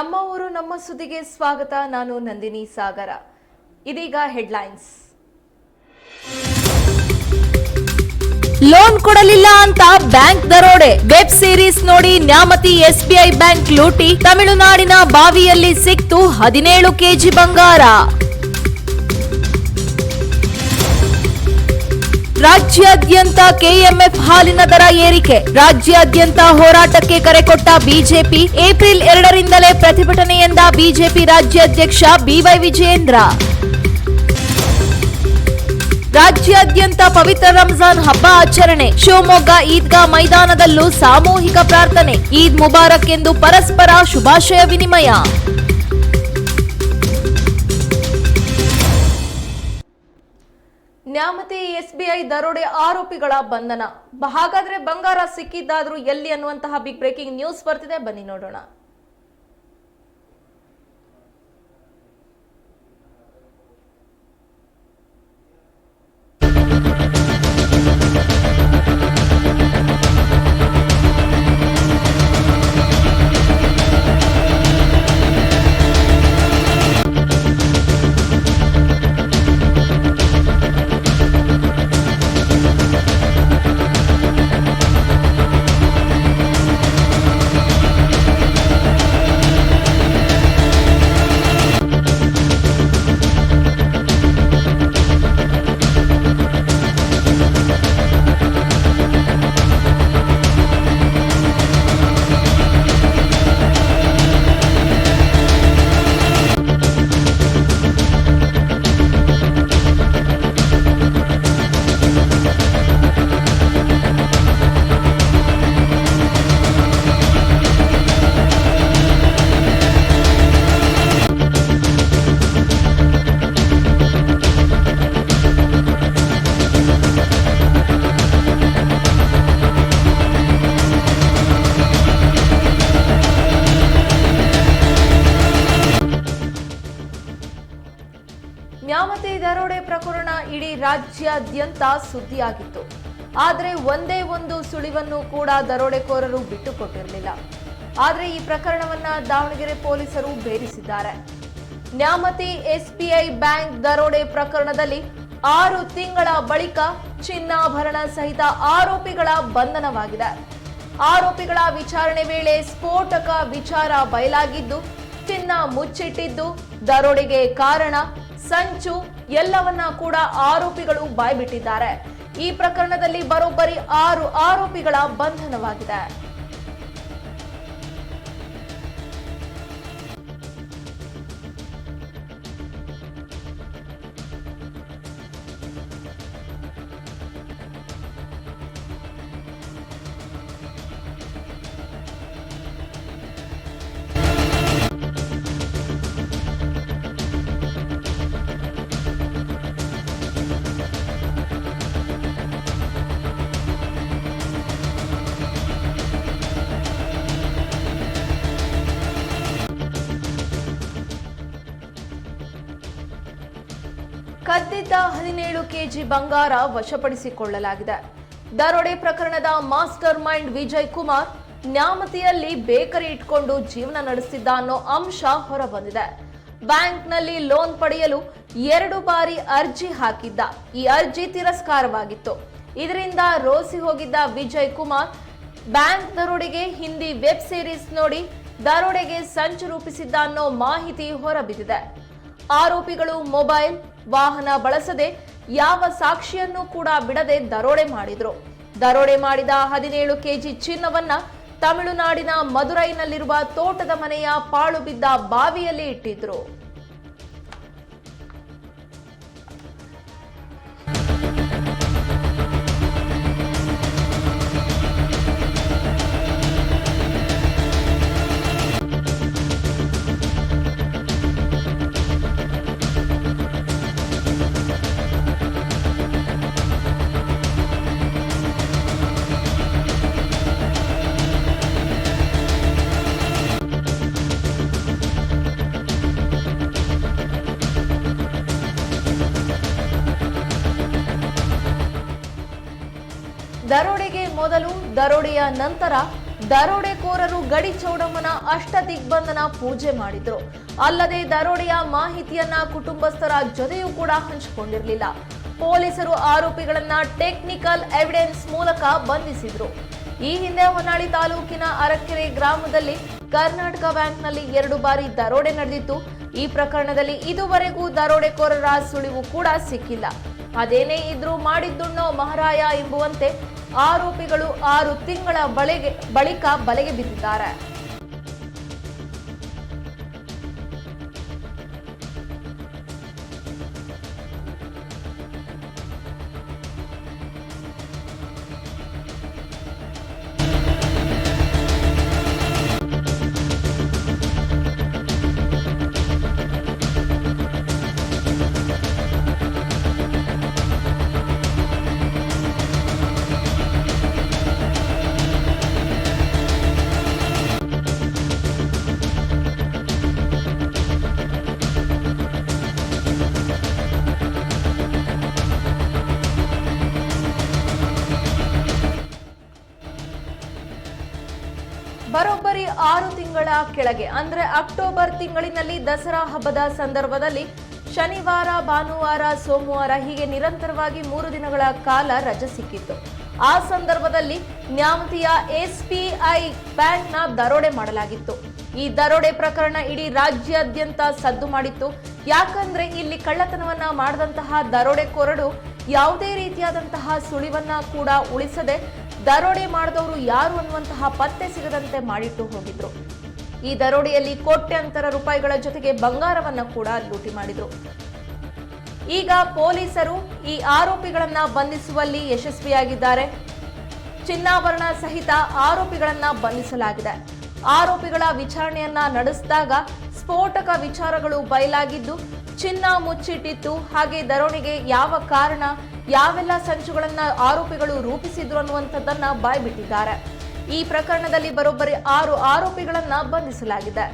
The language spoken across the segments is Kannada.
ನಮ್ಮ ಊರು ನಮ್ಮ ಸುದ್ದಿಗೆ ಸ್ವಾಗತ. ನಾನು ನಂದಿನಿ ಸಾಗರ. ಇದೀಗ ಹೆಡ್ಲೈನ್ಸ್. ಲೋನ್ ಕೊಡಲಿಲ್ಲ ಅಂತ ಬ್ಯಾಂಕ್ ದರೋಡೆ. ವೆಬ್ ಸೀರೀಸ್ ನೋಡಿ ನ್ಯಾಮತಿ ಎಸ್ಬಿಐ ಬ್ಯಾಂಕ್ ಲೂಟಿ. ತಮಿಳುನಾಡಿನ ಬಾವಿಯಲ್ಲಿ ಸಿಕ್ತು 17 ಕೆಜಿ ಬಂಗಾರ. ರಾಜ್ಯಾದ್ಯಂತ ಕೆಎಂಎಫ್ ಹಾಲಿನ ದರ ಏರಿಕೆ. ರಾಜ್ಯಾದ್ಯಂತ ಹೋರಾಟಕ್ಕೆ ಕರೆ ಕೊಟ್ಟ ಬಿಜೆಪಿ. ಏಪ್ರಿಲ್ 2ರಿಂದಲೇ ಪ್ರತಿಭಟನೆ ಎಂದ ಬಿಜೆಪಿ ರಾಜ್ಯಾಧ್ಯಕ್ಷ ಬಿವೈ ವಿಜಯೇಂದ್ರ. ರಾಜ್ಯಾದ್ಯಂತ ಪವಿತ್ರ ರಂಜಾನ್ ಹಬ್ಬ ಆಚರಣೆ. ಶಿವಮೊಗ್ಗ ಈದ್ಗಾ ಮೈದಾನದಲ್ಲೂ ಸಾಮೂಹಿಕ ಪ್ರಾರ್ಥನೆ. ಈದ್ ಮುಬಾರಕ್ ಎಂದು ಪರಸ್ಪರ ಶುಭಾಶಯ ವಿನಿಮಯ. ನ್ಯಾಮತಿ ಎಸ್ಬಿಐ ದರೋಡೆ ಆರೋಪಿಗಳ ಬಂಧನ. ಹಾಗಾದ್ರೆ ಬಂಗಾರ ಸಿಕ್ಕಿದ್ದಾದ್ರೂ ಎಲ್ಲಿ ಅನ್ನುವಂತಹ ಬಿಗ್ ಬ್ರೇಕಿಂಗ್ ನ್ಯೂಸ್ ಬರ್ತಿದೆ, ಬನ್ನಿ ನೋಡೋಣ. ನ್ಯಾಮತಿ ದರೋಡೆ ಪ್ರಕರಣ ಇಡೀ ರಾಜ್ಯಾದ್ಯಂತ ಸುದ್ದಿಯಾಗಿತ್ತು. ಆದರೆ ಒಂದೇ ಒಂದು ಸುಳಿವನ್ನು ಕೂಡ ದರೋಡೆಕೋರರು ಬಿಟ್ಟುಕೊಟ್ಟಿರಲಿಲ್ಲ. ಆದರೆ ಈ ಪ್ರಕರಣವನ್ನ ದಾವಣಗೆರೆ ಪೊಲೀಸರು ಭೇದಿಸಿದ್ದಾರೆ. ನ್ಯಾಮತಿ ಎಸ್ಬಿಐ ಬ್ಯಾಂಕ್ ದರೋಡೆ ಪ್ರಕರಣದಲ್ಲಿ 6 ತಿಂಗಳ ಬಳಿಕ ಚಿನ್ನಾಭರಣ ಸಹಿತ ಆರೋಪಿಗಳ ಬಂಧನವಾಗಿದೆ. ಆರೋಪಿಗಳ ವಿಚಾರಣೆ ವೇಳೆ ಸ್ಫೋಟಕ ವಿಚಾರ ಬಯಲಾಗಿದ್ದು, ಚಿನ್ನ ಮುಚ್ಚಿಟ್ಟಿದ್ದು, ದರೋಡೆಗೆ ಕಾರಣ, ಸಂಚು ಎಲ್ಲವನ್ನ ಕೂಡ ಆರೋಪಿಗಳು ಬಾಯ್ಬಿಟ್ಟಿದ್ದಾರೆ. ಈ ಪ್ರಕರಣದಲ್ಲಿ ಬರೋಬ್ಬರಿ 6 ಆರೋಪಿಗಳ ಬಂಧನವಾಗಿದೆ. ಕದ್ದಿದ್ದ 17 ಕೆಜಿ ಬಂಗಾರ ವಶಪಡಿಸಿಕೊಳ್ಳಲಾಗಿದೆ. ದರೋಡೆ ಪ್ರಕರಣದ ಮಾಸ್ಟರ್ ಮೈಂಡ್ ವಿಜಯ್ ಕುಮಾರ್ ನ್ಯಾಮತಿಯಲ್ಲಿ ಬೇಕರಿ ಇಟ್ಕೊಂಡು ಜೀವನ ನಡೆಸಿದ್ದ ಅನ್ನೋ ಅಂಶ ಹೊರಬಂದಿದೆ. ಬ್ಯಾಂಕ್ನಲ್ಲಿ ಲೋನ್ ಪಡೆಯಲು 2 ಬಾರಿ ಅರ್ಜಿ ಹಾಕಿದ್ದ. ಈ ಅರ್ಜಿ ತಿರಸ್ಕಾರವಾಗಿತ್ತು. ಇದರಿಂದ ರೋಸಿ ಹೋಗಿದ್ದ ವಿಜಯ್ ಕುಮಾರ್ ಬ್ಯಾಂಕ್ ದರೋಡೆಗೆ ಹಿಂದಿ ವೆಬ್ ಸೀರೀಸ್ ನೋಡಿ ದರೋಡೆಗೆ ಸಂಚು ರೂಪಿಸಿದ್ದ ಅನ್ನೋ ಮಾಹಿತಿ ಹೊರಬಿದ್ದಿದೆ. ಆರೋಪಿಗಳು ಮೊಬೈಲ್, ವಾಹನ ಬಳಸದೆ ಯಾವ ಸಾಕ್ಷಿಯನ್ನು ಕೂಡ ಬಿಡದೆ ದರೋಡೆ ಮಾಡಿದ್ರು. ದರೋಡೆ ಮಾಡಿದ 17 ಕೆಜಿ ಚಿನ್ನವನ್ನ ತಮಿಳುನಾಡಿನ ಮದುರೈನಲ್ಲಿರುವ ತೋಟದ ಮನೆಯ ಪಾಳು ಬಿದ್ದ ಬಾವಿಯಲ್ಲಿ ಇಟ್ಟಿದ್ರು. ದರೋಡೆಗೆ ಮೊದಲು, ದರೋಡೆಯ ನಂತರ ದರೋಡೆಕೋರರು ಗಡಿ ಚೌಡಮ್ಮನ ಅಷ್ಟ ದಿಗ್ಬಂಧನ ಪೂಜೆ ಮಾಡಿದ್ರು. ಅಲ್ಲದೆ ದರೋಡೆಯ ಮಾಹಿತಿಯನ್ನ ಕುಟುಂಬಸ್ಥರ ಜೊತೆಯೂ ಕೂಡ ಹಂಚಿಕೊಂಡಿರಲಿಲ್ಲ. ಪೊಲೀಸರು ಆರೋಪಿಗಳನ್ನ ಟೆಕ್ನಿಕಲ್ ಎವಿಡೆನ್ಸ್ ಮೂಲಕ ಬಂಧಿಸಿದ್ರು. ಈ ಹಿಂದೆ ಹೊನ್ನಾಳಿ ತಾಲೂಕಿನ ಅರಕೆರೆ ಗ್ರಾಮದಲ್ಲಿ ಕರ್ನಾಟಕ ಬ್ಯಾಂಕ್ನಲ್ಲಿ 2 ಬಾರಿ ದರೋಡೆ ನಡೆದಿತ್ತು. ಈ ಪ್ರಕರಣದಲ್ಲಿ ಇದುವರೆಗೂ ದರೋಡೆಕೋರರ ಸುಳಿವು ಕೂಡ ಸಿಕ್ಕಿಲ್ಲ. ಅದೇನೇ ಇದ್ರೂ ಮಾಡಿದ್ದುಣ್ಣೋ ಮಹಾರಾಯ ಎಂಬುವಂತೆ ಆರೋಪಿಗಳು 6 ತಿಂಗಳ ಬಳಿಕ ಬಲೆಗೆ ಬಿದ್ದಿದ್ದಾರೆ. ಬರೋಬ್ಬರಿ 6 ತಿಂಗಳ ಕೆಳಗೆ ಅಂದ್ರೆ ಅಕ್ಟೋಬರ್ ತಿಂಗಳಿನಲ್ಲಿ ದಸರಾ ಹಬ್ಬದ ಸಂದರ್ಭದಲ್ಲಿ ಶನಿವಾರ, ಭಾನುವಾರ, ಸೋಮವಾರ ಹೀಗೆ ನಿರಂತರವಾಗಿ 3 ದಿನಗಳ ಕಾಲ ರಜೆ ಸಿಕ್ಕಿತ್ತು. ಆ ಸಂದರ್ಭದಲ್ಲಿ ನ್ಯಾಮತಿಯ SBI ಬ್ಯಾಂಕ್ನ ದರೋಡೆ ಮಾಡಲಾಗಿತ್ತು. ಈ ದರೋಡೆ ಪ್ರಕರಣ ಇಡೀ ರಾಜ್ಯಾದ್ಯಂತ ಸದ್ದು ಮಾಡಿತ್ತು. ಯಾಕಂದ್ರೆ ಇಲ್ಲಿ ಕಳ್ಳತನವನ್ನ ಮಾಡಿದಂತಹ ದರೋಡೆಕೋರರು ಯಾವುದೇ ರೀತಿಯಾದಂತಹ ಸುಳಿವನ್ನ ಕೂಡ ಉಳಿಸದೆ ದರೋಡೆ ಮಾಡಿದವರು ಯಾರು ಅನ್ನುವಂತಹ ಪತ್ತೆ ಸಿಗದಂತೆ ಮಾಡಿಟ್ಟು ಹೋಗಿದ್ರು. ಈ ದರೋಡೆಯಲ್ಲಿ ಕೋಟ್ಯಾಂತರ ರೂಪಾಯಿಗಳ ಜೊತೆಗೆ ಬಂಗಾರವನ್ನ ಕೂಡ ಲೂಟಿ ಮಾಡಿದ್ರು. ಈಗ ಪೊಲೀಸರು ಈ ಆರೋಪಿಗಳನ್ನ ಬಂಧಿಸುವಲ್ಲಿ ಯಶಸ್ವಿಯಾಗಿದ್ದಾರೆ. ಚಿನ್ನಾಭರಣ ಸಹಿತ ಆರೋಪಿಗಳನ್ನ ಬಂಧಿಸಲಾಗಿದೆ. ಆರೋಪಿಗಳ ವಿಚಾರಣೆಯನ್ನ ನಡೆಸಿದಾಗ ಸ್ಫೋಟಕ ವಿಚಾರಗಳು ಬಯಲಾಗಿದ್ದು, ಚಿನ್ನ ಮುಚ್ಚಿಟ್ಟಿತ್ತು, ಹಾಗೆ ದರೋಡೆಗೆ ಯಾವ ಕಾರಣ, ಯಾವೆಲ್ಲ ಸಂಚುಗಳನ್ನ ಆರೋಪಿಗಳು ರೂಪಿಸಿದ್ರು ಅನ್ನುವಂಥದ್ದನ್ನ ಬಾಯ್ಬಿಟ್ಟಿದ್ದಾರೆ. ಈ ಪ್ರಕರಣದಲ್ಲಿ ಬರೋಬ್ಬರಿ 6 ಆರೋಪಿಗಳನ್ನ ಬಂಧಿಸಲಾಗಿದೆ.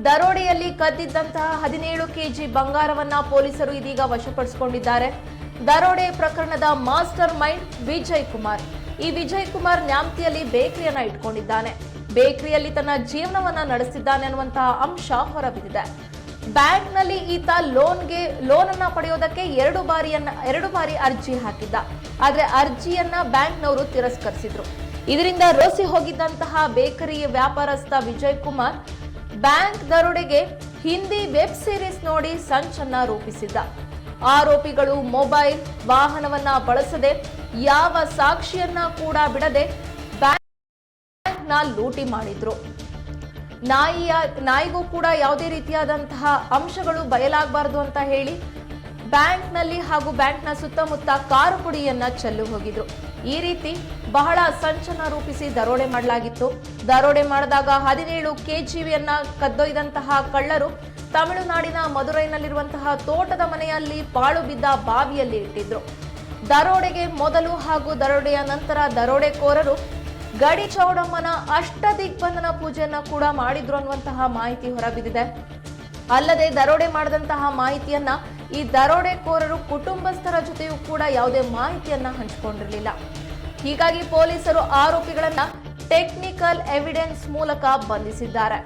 ದರೋಡೆಯಲ್ಲಿ ಕದ್ದಿದ್ದಂತಹ 17 ಕೆಜಿ ಬಂಗಾರವನ್ನ ಪೊಲೀಸರು ಇದೀಗ ವಶಪಡಿಸಿಕೊಂಡಿದ್ದಾರೆ. ದರೋಡೆ ಪ್ರಕರಣದ ಮಾಸ್ಟರ್ ಮೈಂಡ್ ವಿಜಯ್ ಕುಮಾರ್. ಈ ವಿಜಯ್ ಕುಮಾರ್ ನ್ಯಾಮತಿಯಲ್ಲಿ ಬೇಕರಿಯನ್ನ ಇಟ್ಕೊಂಡಿದ್ದಾನೆ. ಬೇಕರಿಯಲ್ಲಿ ತನ್ನ ಜೀವನವನ್ನ ನಡೆಸಿದ್ದಾನೆ ಅನ್ನುವಂತಹ ಅಂಶ ಹೊರಬಿದ್ದಿದೆ. ಬ್ಯಾಂಕ್ನಲ್ಲಿ ಈತ ಲೋನ್ ಅನ್ನ ಪಡೆಯೋದಕ್ಕೆ 2 ಬಾರಿ ಅರ್ಜಿ ಹಾಕಿದ್ದ. ಆದ್ರೆ ಅರ್ಜಿಯನ್ನ ಬ್ಯಾಂಕ್ನವರು ತಿರಸ್ಕರಿಸಿದ್ರು. ಇದರಿಂದ ರೋಸಿ ಹೋಗಿದ್ದಂತಹ ಬೇಕರಿ ವ್ಯಾಪಾರಸ್ಥ ವಿಜಯ್ ಕುಮಾರ್ ಬ್ಯಾಂಕ್ ದರೋಡೆಗೆ ಹಿಂದಿ ವೆಬ್ ಸೀರೀಸ್ ನೋಡಿ ಸಂಚನ್ನ ರೂಪಿಸಿದ್ದ. ಆರೋಪಿಗಳು ಮೊಬೈಲ್, ವಾಹನವನ್ನ ಬಳಸದೆ ಯಾವ ಸಾಕ್ಷಿಯನ್ನ ಕೂಡ ಬಿಡದೆ ಬ್ಯಾಂಕ್ನ ಲೂಟಿ ಮಾಡಿದ್ರು. ನಾಯಿಗೂ ಕೂಡ ಯಾವುದೇ ರೀತಿಯಾದಂತಹ ಅಂಶಗಳು ಬಯಲಾಗಬಾರದು ಅಂತ ಹೇಳಿ ಬ್ಯಾಂಕ್ನಲ್ಲಿ ಹಾಗೂ ಬ್ಯಾಂಕ್ನ ಸುತ್ತಮುತ್ತ ಕಾರು ಪುಡಿಯನ್ನ ಚೆಲ್ಲು ಹೋಗಿದ್ರು. ಈ ರೀತಿ ಬಹಳ ಸಂಚನ ರೂಪಿಸಿ ದರೋಡೆ ಮಾಡಲಾಗಿತ್ತು. ದರೋಡೆ ಮಾಡಿದಾಗ 17 ಕೆಜಿಯನ್ನ ಕದ್ದೊಯ್ದಂತಹ ಕಳ್ಳರು ತಮಿಳುನಾಡಿನ ಮದುರೈನಲ್ಲಿರುವಂತಹ ತೋಟದ ಮನೆಯಲ್ಲಿ ಪಾಳು ಬಿದ್ದ ಬಾವಿಯಲ್ಲಿ ಇಟ್ಟಿದ್ರು. ದರೋಡೆಗೆ ಮೊದಲು ಹಾಗೂ ದರೋಡೆಯ ನಂತರ ದರೋಡೆಕೋರರು ಗಡಿ ಚೌಡಮ್ಮನ ಅಷ್ಟ ದಿಗ್ಬಂಧನ ಪೂಜೆಯನ್ನ ಕೂಡ ಮಾಡಿದ್ರು ಅನ್ನುವಂತಹ ಮಾಹಿತಿ ಹೊರಬಿದ್ದಿದೆ. ಅಲ್ಲದೆ ದರೋಡೆ ಮಾಡಿದಂತಹ ಮಾಹಿತಿಯನ್ನ ಈ ದರೋಡೆಕೋರರು ಕುಟುಂಬಸ್ಥರ ಜೊತೆಯೂ ಕೂಡ ಯಾವುದೇ ಮಾಹಿತಿಯನ್ನ ಹಂಚಿಕೊಂಡಿರಲಿಲ್ಲ. ಹೀಗಾಗಿ ಪೊಲೀಸರು ಆರೋಪಿಗಳನ್ನ ಟೆಕ್ನಿಕಲ್ ಎವಿಡೆನ್ಸ್ ಮೂಲಕ ಬಂಧಿಸಿದ್ದಾರೆ.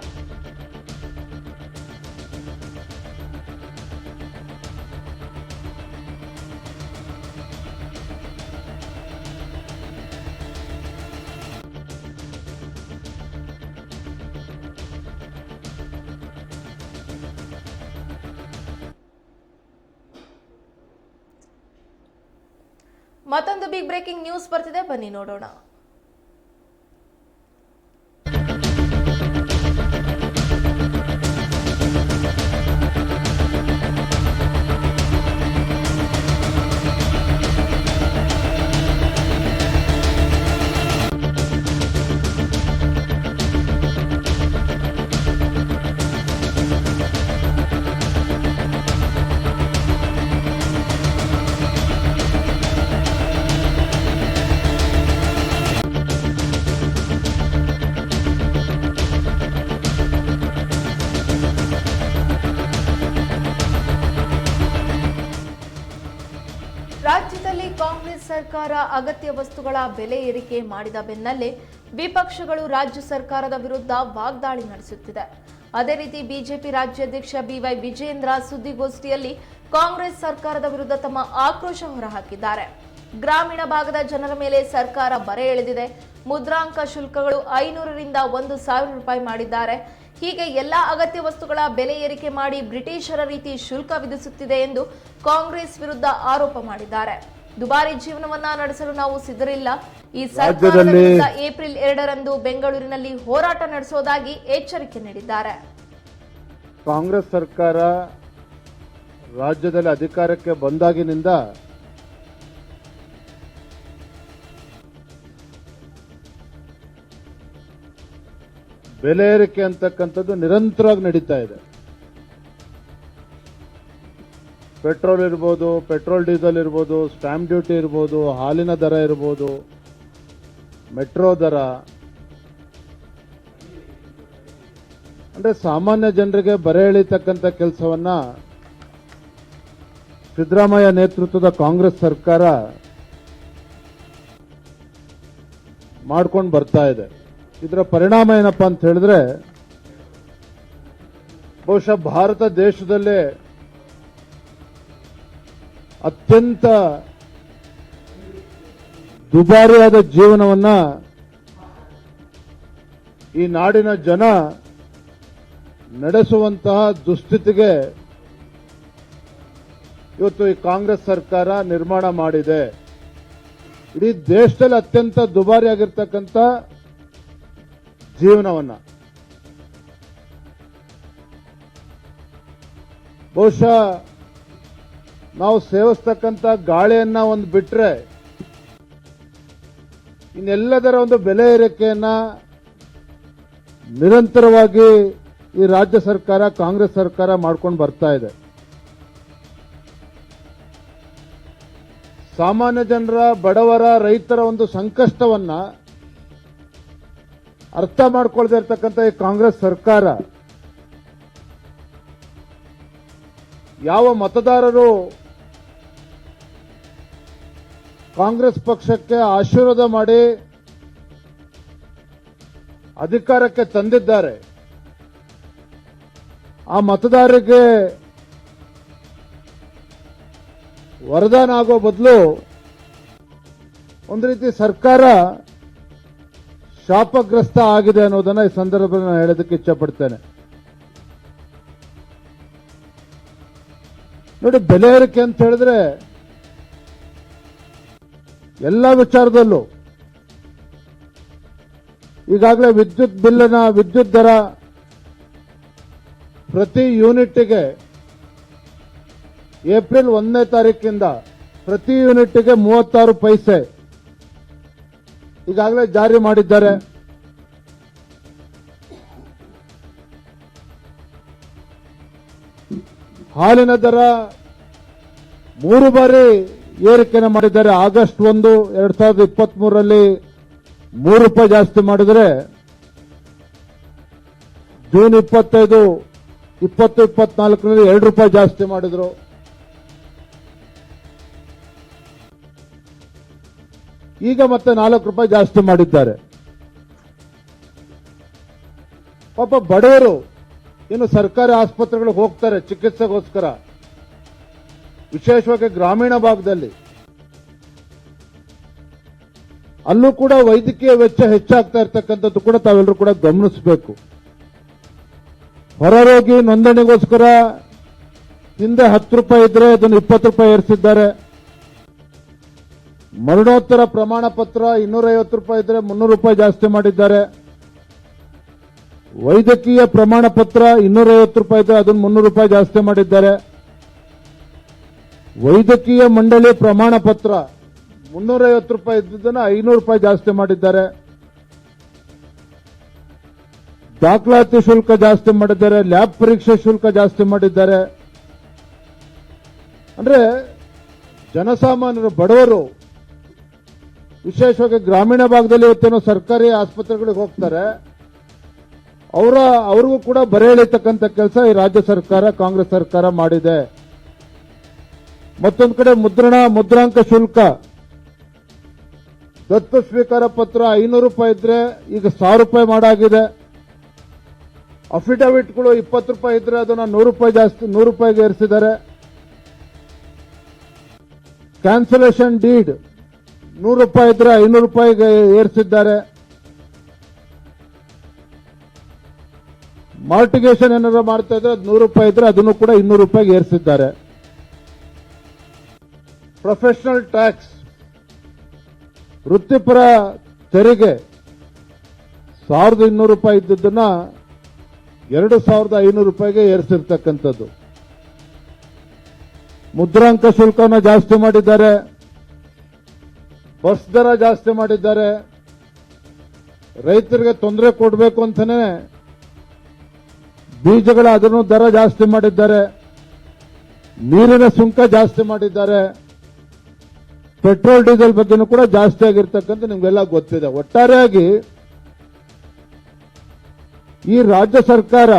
ಮತ್ತೊಂದು ಬಿಗ್ ಬ್ರೇಕಿಂಗ್ ನ್ಯೂಸ್ ಬರ್ತಿದೆ, ಬನ್ನಿ ನೋಡೋಣ. ಸರ್ಕಾರ ಅಗತ್ಯ ವಸ್ತುಗಳ ಬೆಲೆ ಏರಿಕೆ ಮಾಡಿದ ಬೆನ್ನಲ್ಲೇ ವಿಪಕ್ಷಗಳು ರಾಜ್ಯ ಸರ್ಕಾರದ ವಿರುದ್ಧ ವಾಗ್ದಾಳಿ ನಡೆಸುತ್ತಿದೆ. ಅದೇ ರೀತಿ ಬಿಜೆಪಿ ರಾಜ್ಯಾಧ್ಯಕ್ಷ ಬಿವೈ ವಿಜಯೇಂದ್ರ ಸುದ್ದಿಗೋಷ್ಠಿಯಲ್ಲಿ ಕಾಂಗ್ರೆಸ್ ಸರ್ಕಾರದ ವಿರುದ್ಧ ತಮ್ಮ ಆಕ್ರೋಶ ಹೊರಹಾಕಿದ್ದಾರೆ. ಗ್ರಾಮೀಣ ಭಾಗದ ಜನರ ಮೇಲೆ ಸರ್ಕಾರ ಬರೆ ಎಳೆದಿದೆ. ಮುದ್ರಾಂಕ ಶುಲ್ಕಗಳು 500ರಿಂದ 1,000 ರೂಪಾಯಿ ಮಾಡಿದ್ದಾರೆ. ಹೀಗೆ ಎಲ್ಲಾ ಅಗತ್ಯ ವಸ್ತುಗಳ ಬೆಲೆ ಏರಿಕೆ ಮಾಡಿ ಬ್ರಿಟಿಷರ ರೀತಿ ಶುಲ್ಕ ವಿಧಿಸುತ್ತಿದೆ ಎಂದು ಕಾಂಗ್ರೆಸ್ ವಿರುದ್ಧ ಆರೋಪ ಮಾಡಿದ್ದಾರೆ. ದುಬಾರಿ ಜೀವನವನ್ನ ನಡೆಸಲು ನಾವು ಸಿದ್ಧರಿಲ್ಲ. ಈ ಸರ್ಕಾರದ ವಿರುದ್ಧ ಏಪ್ರಿಲ್ 2ರಂದು ಬೆಂಗಳೂರಿನಲ್ಲಿ ಹೋರಾಟ ನಡೆಸುವುದಾಗಿ ಎಚ್ಚರಿಕೆ ನೀಡಿದ್ದಾರೆ. ಕಾಂಗ್ರೆಸ್ ಸರ್ಕಾರ ರಾಜ್ಯದಲ್ಲಿ ಅಧಿಕಾರಕ್ಕೆ ಬಂದಾಗಿನಿಂದ ಬೆಲೆ ಏರಿಕೆ ಅಂತಕ್ಕಂಥದ್ದು ನಿರಂತರವಾಗಿ ನಡೀತಾ ಇದೆ. ಪೆಟ್ರೋಲ್ ಇರ್ಬೋದು, ಪೆಟ್ರೋಲ್ ಡೀಸೆಲ್ ಇರ್ಬೋದು, ಸ್ಟಾಂಪ್ ಡ್ಯೂಟಿ ಇರ್ಬೋದು, ಹಾಲಿನ ದರ ಇರ್ಬೋದು, ಮೆಟ್ರೋ ದರ, ಅಂದ್ರೆ ಸಾಮಾನ್ಯ ಜನರಿಗೆ ಬರೆ ಎಳೀತಕ್ಕಂಥ ಕೆಲಸವನ್ನ ಸಿದ್ದರಾಮಯ್ಯ ನೇತೃತ್ವದ ಕಾಂಗ್ರೆಸ್ ಸರ್ಕಾರ ಮಾಡ್ಕೊಂಡು ಬರ್ತಾ ಇದೆ. ಇದರ ಪರಿಣಾಮ ಏನಪ್ಪಾ ಅಂತ ಹೇಳಿದ್ರೆ, ಬಹುಶಃ ಭಾರತ ದೇಶದಲ್ಲೇ ಅತ್ಯಂತ ದುಬಾರಿಯಾದ ಜೀವನವನ್ನ ಈ ನಾಡಿನ ಜನ ನಡೆಸುವಂತಹ ದುಸ್ಥಿತಿಗೆ ಇವತ್ತು ಈ ಕಾಂಗ್ರೆಸ್ ಸರ್ಕಾರ ನಿರ್ಮಾಣ ಮಾಡಿದೆ. ಇಡೀ ದೇಶದಲ್ಲಿ ಅತ್ಯಂತ ದುಬಾರಿಯಾಗಿರ್ತಕ್ಕಂಥ ಜೀವನವನ್ನ ಬಹುಶಃ ನಾವು ಸೇವಿಸ್ತಕ್ಕಂಥ ಗಾಳಿಯನ್ನ ಒಂದು ಬಿಟ್ರೆ ಇನ್ನೆಲ್ಲದರ ಒಂದು ಬೆಲೆ ಏರಿಕೆಯನ್ನ ನಿರಂತರವಾಗಿ ಈ ರಾಜ್ಯ ಸರ್ಕಾರ, ಕಾಂಗ್ರೆಸ್ ಸರ್ಕಾರ ಮಾಡ್ಕೊಂಡು ಬರ್ತಾ ಇದೆ. ಸಾಮಾನ್ಯ ಜನರ, ಬಡವರ, ರೈತರ ಒಂದು ಸಂಕಷ್ಟವನ್ನ ಅರ್ಥ ಮಾಡ್ಕೊಳ್ತಾ ಇರ್ತಕ್ಕಂಥ ಈ ಕಾಂಗ್ರೆಸ್ ಸರ್ಕಾರ ಯಾವ ಮತದಾರರು ಕಾಂಗ್ರೆಸ್ ಪಕ್ಷಕ್ಕೆ ಆಶೀರ್ವಾದ ಮಾಡಿ ಅಧಿಕಾರಕ್ಕೆ ತಂದಿದ್ದಾರೆ, ಆ ಮತದಾರರಿಗೆ ವರದಾನ ಆಗೋ ಬದಲು ಒಂದು ರೀತಿ ಸರ್ಕಾರ ಶಾಪಗ್ರಸ್ತ ಆಗಿದೆ ಅನ್ನೋದನ್ನ ಈ ಸಂದರ್ಭದಲ್ಲಿ ನಾನು ಹೇಳೋದಕ್ಕೆ ಇಚ್ಛಪಡ್ತೇನೆ. ನೋಡಿ, ಬೆಲೆ ಏರಿಕೆ ಅಂತ ಹೇಳಿದ್ರೆ ಎಲ್ಲ ವಿಚಾರದಲ್ಲೂ ಈಗಾಗಲೇ ವಿದ್ಯುತ್ ದರ ಪ್ರತಿ ಯೂನಿಟ್ಗೆ ಏಪ್ರಿಲ್ 1ನೇ ತಾರೀಕಿಂದ ಪ್ರತಿ ಯೂನಿಟ್ಗೆ 36 ಪೈಸೆ ಈಗಾಗಲೇ ಜಾರಿ ಮಾಡಿದ್ದಾರೆ. ಹಾಲಿನ ದರ 3 ಬಾರಿ ಏರಿಕೆಯನ್ನು ಮಾಡಿದ್ದಾರೆ. ಆಗಸ್ಟ್ 1, 2023ರಲ್ಲಿ 3 ರೂಪಾಯಿ ಜಾಸ್ತಿ ಮಾಡಿದರೆ, ಜೂನ್ 25, 20, 24ರಲ್ಲಿ 2 ರೂಪಾಯಿ ಜಾಸ್ತಿ ಮಾಡಿದ್ರು. ಈಗ ಮತ್ತೆ 4 ರೂಪಾಯಿ ಜಾಸ್ತಿ ಮಾಡಿದ್ದಾರೆ. ಪಾಪ ಬಡವರು ಇನ್ನು ಸರ್ಕಾರಿ ಆಸ್ಪತ್ರೆಗಳಿಗೆ ಹೋಗ್ತಾರೆ ಚಿಕಿತ್ಸೆಗೋಸ್ಕರ, ವಿಶೇಷವಾಗಿ ಗ್ರಾಮೀಣ ಭಾಗದಲ್ಲಿ. ಅಲ್ಲೂ ಕೂಡ ವೈದ್ಯಕೀಯ ವೆಚ್ಚ ಹೆಚ್ಚಾಗ್ತಾ ಇರ್ತಕ್ಕಂಥದ್ದು ಕೂಡ ತಾವೆಲ್ಲರೂ ಕೂಡ ಗಮನಿಸಬೇಕು. ಹೊರರೋಗಿ ನೋಂದಣಿಗೋಸ್ಕರ ಹಿಂದೆ 10 ರೂಪಾಯಿ ಇದ್ರೆ ಅದನ್ನು 20 ರೂಪಾಯಿ ಏರಿಸಿದ್ದಾರೆ. ಮರಣೋತ್ತರ ಪ್ರಮಾಣ ಪತ್ರ 250 ರೂಪಾಯಿ ಇದ್ರೆ 300 ರೂಪಾಯಿ ಜಾಸ್ತಿ ಮಾಡಿದ್ದಾರೆ. ವೈದ್ಯಕೀಯ ಪ್ರಮಾಣ ಪತ್ರ 250 ರೂಪಾಯಿ ಇದ್ರೆ ಅದನ್ನು 300 ರೂಪಾಯಿ ಜಾಸ್ತಿ ಮಾಡಿದ್ದಾರೆ. ವೈದ್ಯಕೀಯ ಮಂಡಳಿ ಪ್ರಮಾಣ ಪತ್ರ 350 ರೂಪಾಯಿ ಇದ್ದದನ್ನು 500 ರೂಪಾಯಿ ಜಾಸ್ತಿ ಮಾಡಿದ್ದಾರೆ. ದಾಖಲಾತಿ ಶುಲ್ಕ ಜಾಸ್ತಿ ಮಾಡಿದ್ದಾರೆ. ಲ್ಯಾಬ್ ಪರೀಕ್ಷೆ ಶುಲ್ಕ ಜಾಸ್ತಿ ಮಾಡಿದ್ದಾರೆ. ಅಂದ್ರೆ ಜನಸಾಮಾನ್ಯರು, ಬಡವರು, ವಿಶೇಷವಾಗಿ ಗ್ರಾಮೀಣ ಭಾಗದಲ್ಲಿ ಇವತ್ತೇನೋ ಸರ್ಕಾರಿ ಆಸ್ಪತ್ರೆಗಳಿಗೆ ಹೋಗ್ತಾರೆ, ಅವ್ರಿಗೂ ಕೂಡ ಬರೆ ಎಳೀತಕ್ಕಂಥ ಕೆಲಸ ಈ ರಾಜ್ಯ ಸರ್ಕಾರ, ಕಾಂಗ್ರೆಸ್ ಸರ್ಕಾರ ಮಾಡಿದೆ. ಮತ್ತೊಂದು ಕಡೆ ಮುದ್ರಾಂಕ ಶುಲ್ಕ ದತ್ತು ಸ್ವೀಕಾರ ಪತ್ರ 500 ರೂಪಾಯಿ ಇದ್ರೆ ಈಗ 1000 ರೂಪಾಯಿ ಮಾಡಾಗಿದೆ. ಅಫಿಡವಿಟ್ಗಳು 20 ರೂಪಾಯಿ ಇದ್ರೆ ಅದನ್ನ 100 ರೂಪಾಯಿ ಜಾಸ್ತಿ 100 ರೂಪಾಯಿಗೆ ಏರಿಸಿದ್ದಾರೆ. ಕ್ಯಾನ್ಸಲೇಷನ್ ಡೀಡ್ 100 ರೂಪಾಯಿ ಇದ್ರೆ 500 ರೂಪಾಯಿಗೆ ಏರಿಸಿದ್ದಾರೆ. ಮಾರ್ಟಿಗೇಷನ್ ಏನಾದ್ರು ಮಾಡ್ತಾ ಇದ್ರೆ 100 ರೂಪಾಯಿ ಇದ್ರೆ ಅದನ್ನು ಕೂಡ 200 ರೂಪಾಯಿಗೆ ಏರಿಸಿದ್ದಾರೆ. ಪ್ರೊಫೆಷನಲ್ ಟ್ಯಾಕ್ಸ್ ವೃತ್ತಿಪರ ತೆರಿಗೆ 1200 ರೂಪಾಯಿ ಇದ್ದದನ್ನ 2500 ರೂಪಾಯಿಗೆ ಏರಿಸಿರ್ತಕ್ಕಂಥದ್ದು. ಮುದ್ರಾಂಕ ಶುಲ್ಕವನ್ನು ಜಾಸ್ತಿ ಮಾಡಿದ್ದಾರೆ. ಬಸ್ ದರ ಜಾಸ್ತಿ ಮಾಡಿದ್ದಾರೆ. ರೈತರಿಗೆ ತೊಂದರೆ ಕೊಡಬೇಕು ಅಂತಾನೆ ಬೀಜಗಳ ಅದನ್ನು ದರ ಜಾಸ್ತಿ ಮಾಡಿದ್ದಾರೆ. ನೀರಿನ ಸುಂಕ ಜಾಸ್ತಿ ಮಾಡಿದ್ದಾರೆ. ಪೆಟ್ರೋಲ್ ಡೀಸೆಲ್ ಬಗ್ಗೆನೂ ಕೂಡ ಜಾಸ್ತಿ ಆಗಿರ್ತಕ್ಕಂಥ ನಿಮ್ಗೆಲ್ಲ ಗೊತ್ತಿದೆ. ಒಟ್ಟಾರೆಯಾಗಿ ಈ ರಾಜ್ಯ ಸರ್ಕಾರ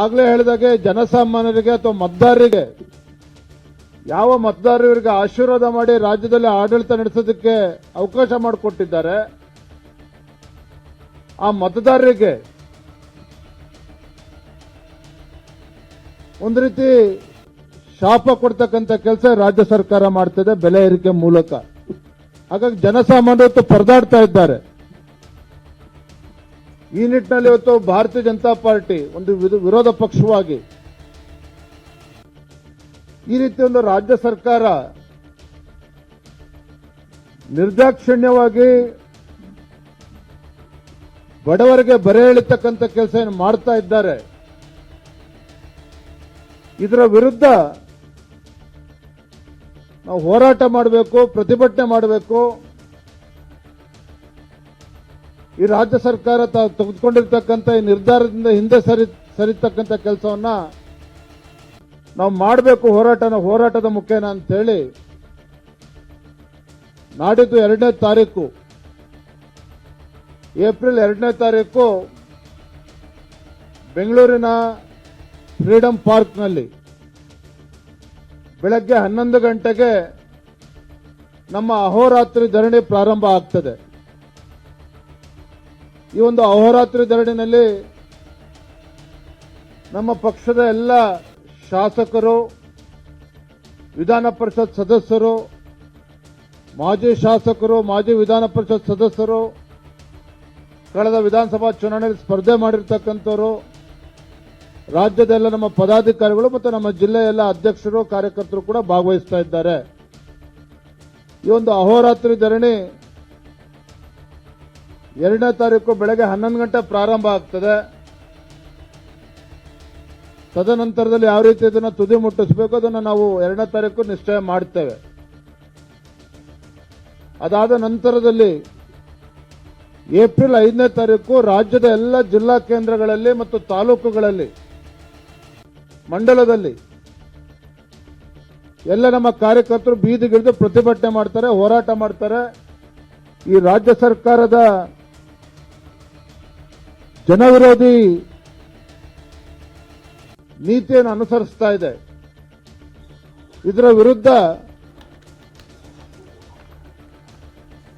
ಆಗ್ಲೇ ಹೇಳಿದಾಗೆ ಜನಸಾಮಾನ್ಯರಿಗೆ ಅಥವಾ ಮತದಾರರಿಗೆ ಯಾವ ಮತದಾರರಿಗೆ ಆಶೀರ್ವಾದ ಮಾಡಿ ರಾಜ್ಯದಲ್ಲಿ ಆಡಳಿತ ನಡೆಸೋದಕ್ಕೆ ಅವಕಾಶ ಮಾಡಿಕೊಟ್ಟಿದ್ದಾರೆ ಆ ಮತದಾರರಿಗೆ ಒಂದು ರೀತಿ ಶಾಪ ಕೊಡ್ತಕ್ಕಂಥ ಕೆಲಸ ರಾಜ್ಯ ಸರ್ಕಾರ ಮಾಡ್ತಿದೆ ಬೆಲೆ ಏರಿಕೆ ಮೂಲಕ. ಹಾಗಾಗಿ ಜನಸಾಮಾನ್ಯರು ಪರದಾಡ್ತಾ ಇದ್ದಾರೆ. ಈ ನಿಟ್ಟಿನಲ್ಲಿ ಇವತ್ತು ಭಾರತೀಯ ಜನತಾ ಪಾರ್ಟಿ ಒಂದು ವಿರೋಧ ಪಕ್ಷವಾಗಿ ಈ ರೀತಿ ಒಂದು ರಾಜ್ಯ ಸರ್ಕಾರ ನಿರ್ದಾಕ್ಷಿಣ್ಯವಾಗಿ ಬಡವರಿಗೆ ಬರೆ ಎಳಿತಕ್ಕಂಥ ಕೆಲಸ ಏನು ಮಾಡ್ತಾ ಇದ್ದಾರೆ. ಇದರ ವಿರುದ್ಧ ನಾವು ಹೋರಾಟ ಮಾಡಬೇಕು, ಪ್ರತಿಭಟನೆ ಮಾಡಬೇಕು. ಈ ರಾಜ್ಯ ಸರ್ಕಾರ ತೆಗೆದುಕೊಂಡಿರ್ತಕ್ಕಂಥ ಈ ನಿರ್ಧಾರದಿಂದ ಹಿಂದೆ ಸರಿತಕ್ಕಂಥ ಕೆಲಸವನ್ನ ನಾವು ಮಾಡಬೇಕು ಹೋರಾಟದ ಮುಖೇನ ಅಂತ ಹೇಳಿ ನಾಡಿದ್ದು 2ನೇ ತಾರೀಕು ಏಪ್ರಿಲ್ 2ನೇ ತಾರೀಕು ಬೆಂಗಳೂರಿನ ಫ್ರೀಡಂ ಪಾರ್ಕ್ನಲ್ಲಿ ಬೆಳಗ್ಗೆ 11 ಗಂಟೆಗೆ ನಮ್ಮ ಅಹೋರಾತ್ರಿ ಧರಣಿ ಪ್ರಾರಂಭ ಆಗ್ತದೆ. ಈ ಒಂದು ಅಹೋರಾತ್ರಿ ಧರಣಿನಲ್ಲಿ ನಮ್ಮ ಪಕ್ಷದ ಎಲ್ಲ ಶಾಸಕರು, ವಿಧಾನ ಪರಿಷತ್ ಸದಸ್ಯರು, ಮಾಜಿ ಶಾಸಕರು, ಮಾಜಿ ವಿಧಾನ ಪರಿಷತ್ ಸದಸ್ಯರು, ಕಳೆದ ವಿಧಾನಸಭಾ ಚುನಾವಣೆಯಲ್ಲಿ ಸ್ಪರ್ಧೆ ಮಾಡಿರ್ತಕ್ಕಂಥವರು, ರಾಜ್ಯದೆಲ್ಲ ನಮ್ಮ ಪದಾಧಿಕಾರಿಗಳು ಮತ್ತು ನಮ್ಮ ಜಿಲ್ಲೆಯ ಎಲ್ಲ ಅಧ್ಯಕ್ಷರು, ಕಾರ್ಯಕರ್ತರು ಕೂಡ ಭಾಗವಹಿಸ್ತಾ ಇದ್ದಾರೆ. ಈ ಒಂದು ಅಹೋರಾತ್ರಿ ಧರಣಿ 2ನೇ ತಾರೀಕು ಬೆಳಗ್ಗೆ 11 ಗಂಟೆ ಪ್ರಾರಂಭ ಆಗ್ತದೆ. ತದನಂತರದಲ್ಲಿ ಯಾವ ರೀತಿ ಇದನ್ನು ತುದಿ ಮುಟ್ಟಿಸಬೇಕು ಅದನ್ನು ನಾವು 2ನೇ ತಾರೀಕು ನಿಶ್ಚಯ ಮಾಡ್ತೇವೆ. ಅದಾದ ನಂತರದಲ್ಲಿ ಏಪ್ರಿಲ್ 5ನೇ ತಾರೀಕು ರಾಜ್ಯದ ಎಲ್ಲ ಜಿಲ್ಲಾ ಕೇಂದ್ರಗಳಲ್ಲಿ ಮತ್ತು ತಾಲೂಕುಗಳಲ್ಲಿ, ಮಂಡಲದಲ್ಲಿ ಎಲ್ಲ ನಮ್ಮ ಕಾರ್ಯಕರ್ತರು ಬೀದಿಗಿಳಿದು ಪ್ರತಿಭಟನೆ ಮಾಡ್ತಾರೆ, ಹೋರಾಟ ಮಾಡ್ತಾರೆ. ಈ ರಾಜ್ಯ ಸರ್ಕಾರದ ಜನವಿರೋಧಿ ನೀತಿಯನ್ನು ಅನುಸರಿಸ್ತಾ ಇದೆ. ಇದರ ವಿರುದ್ಧ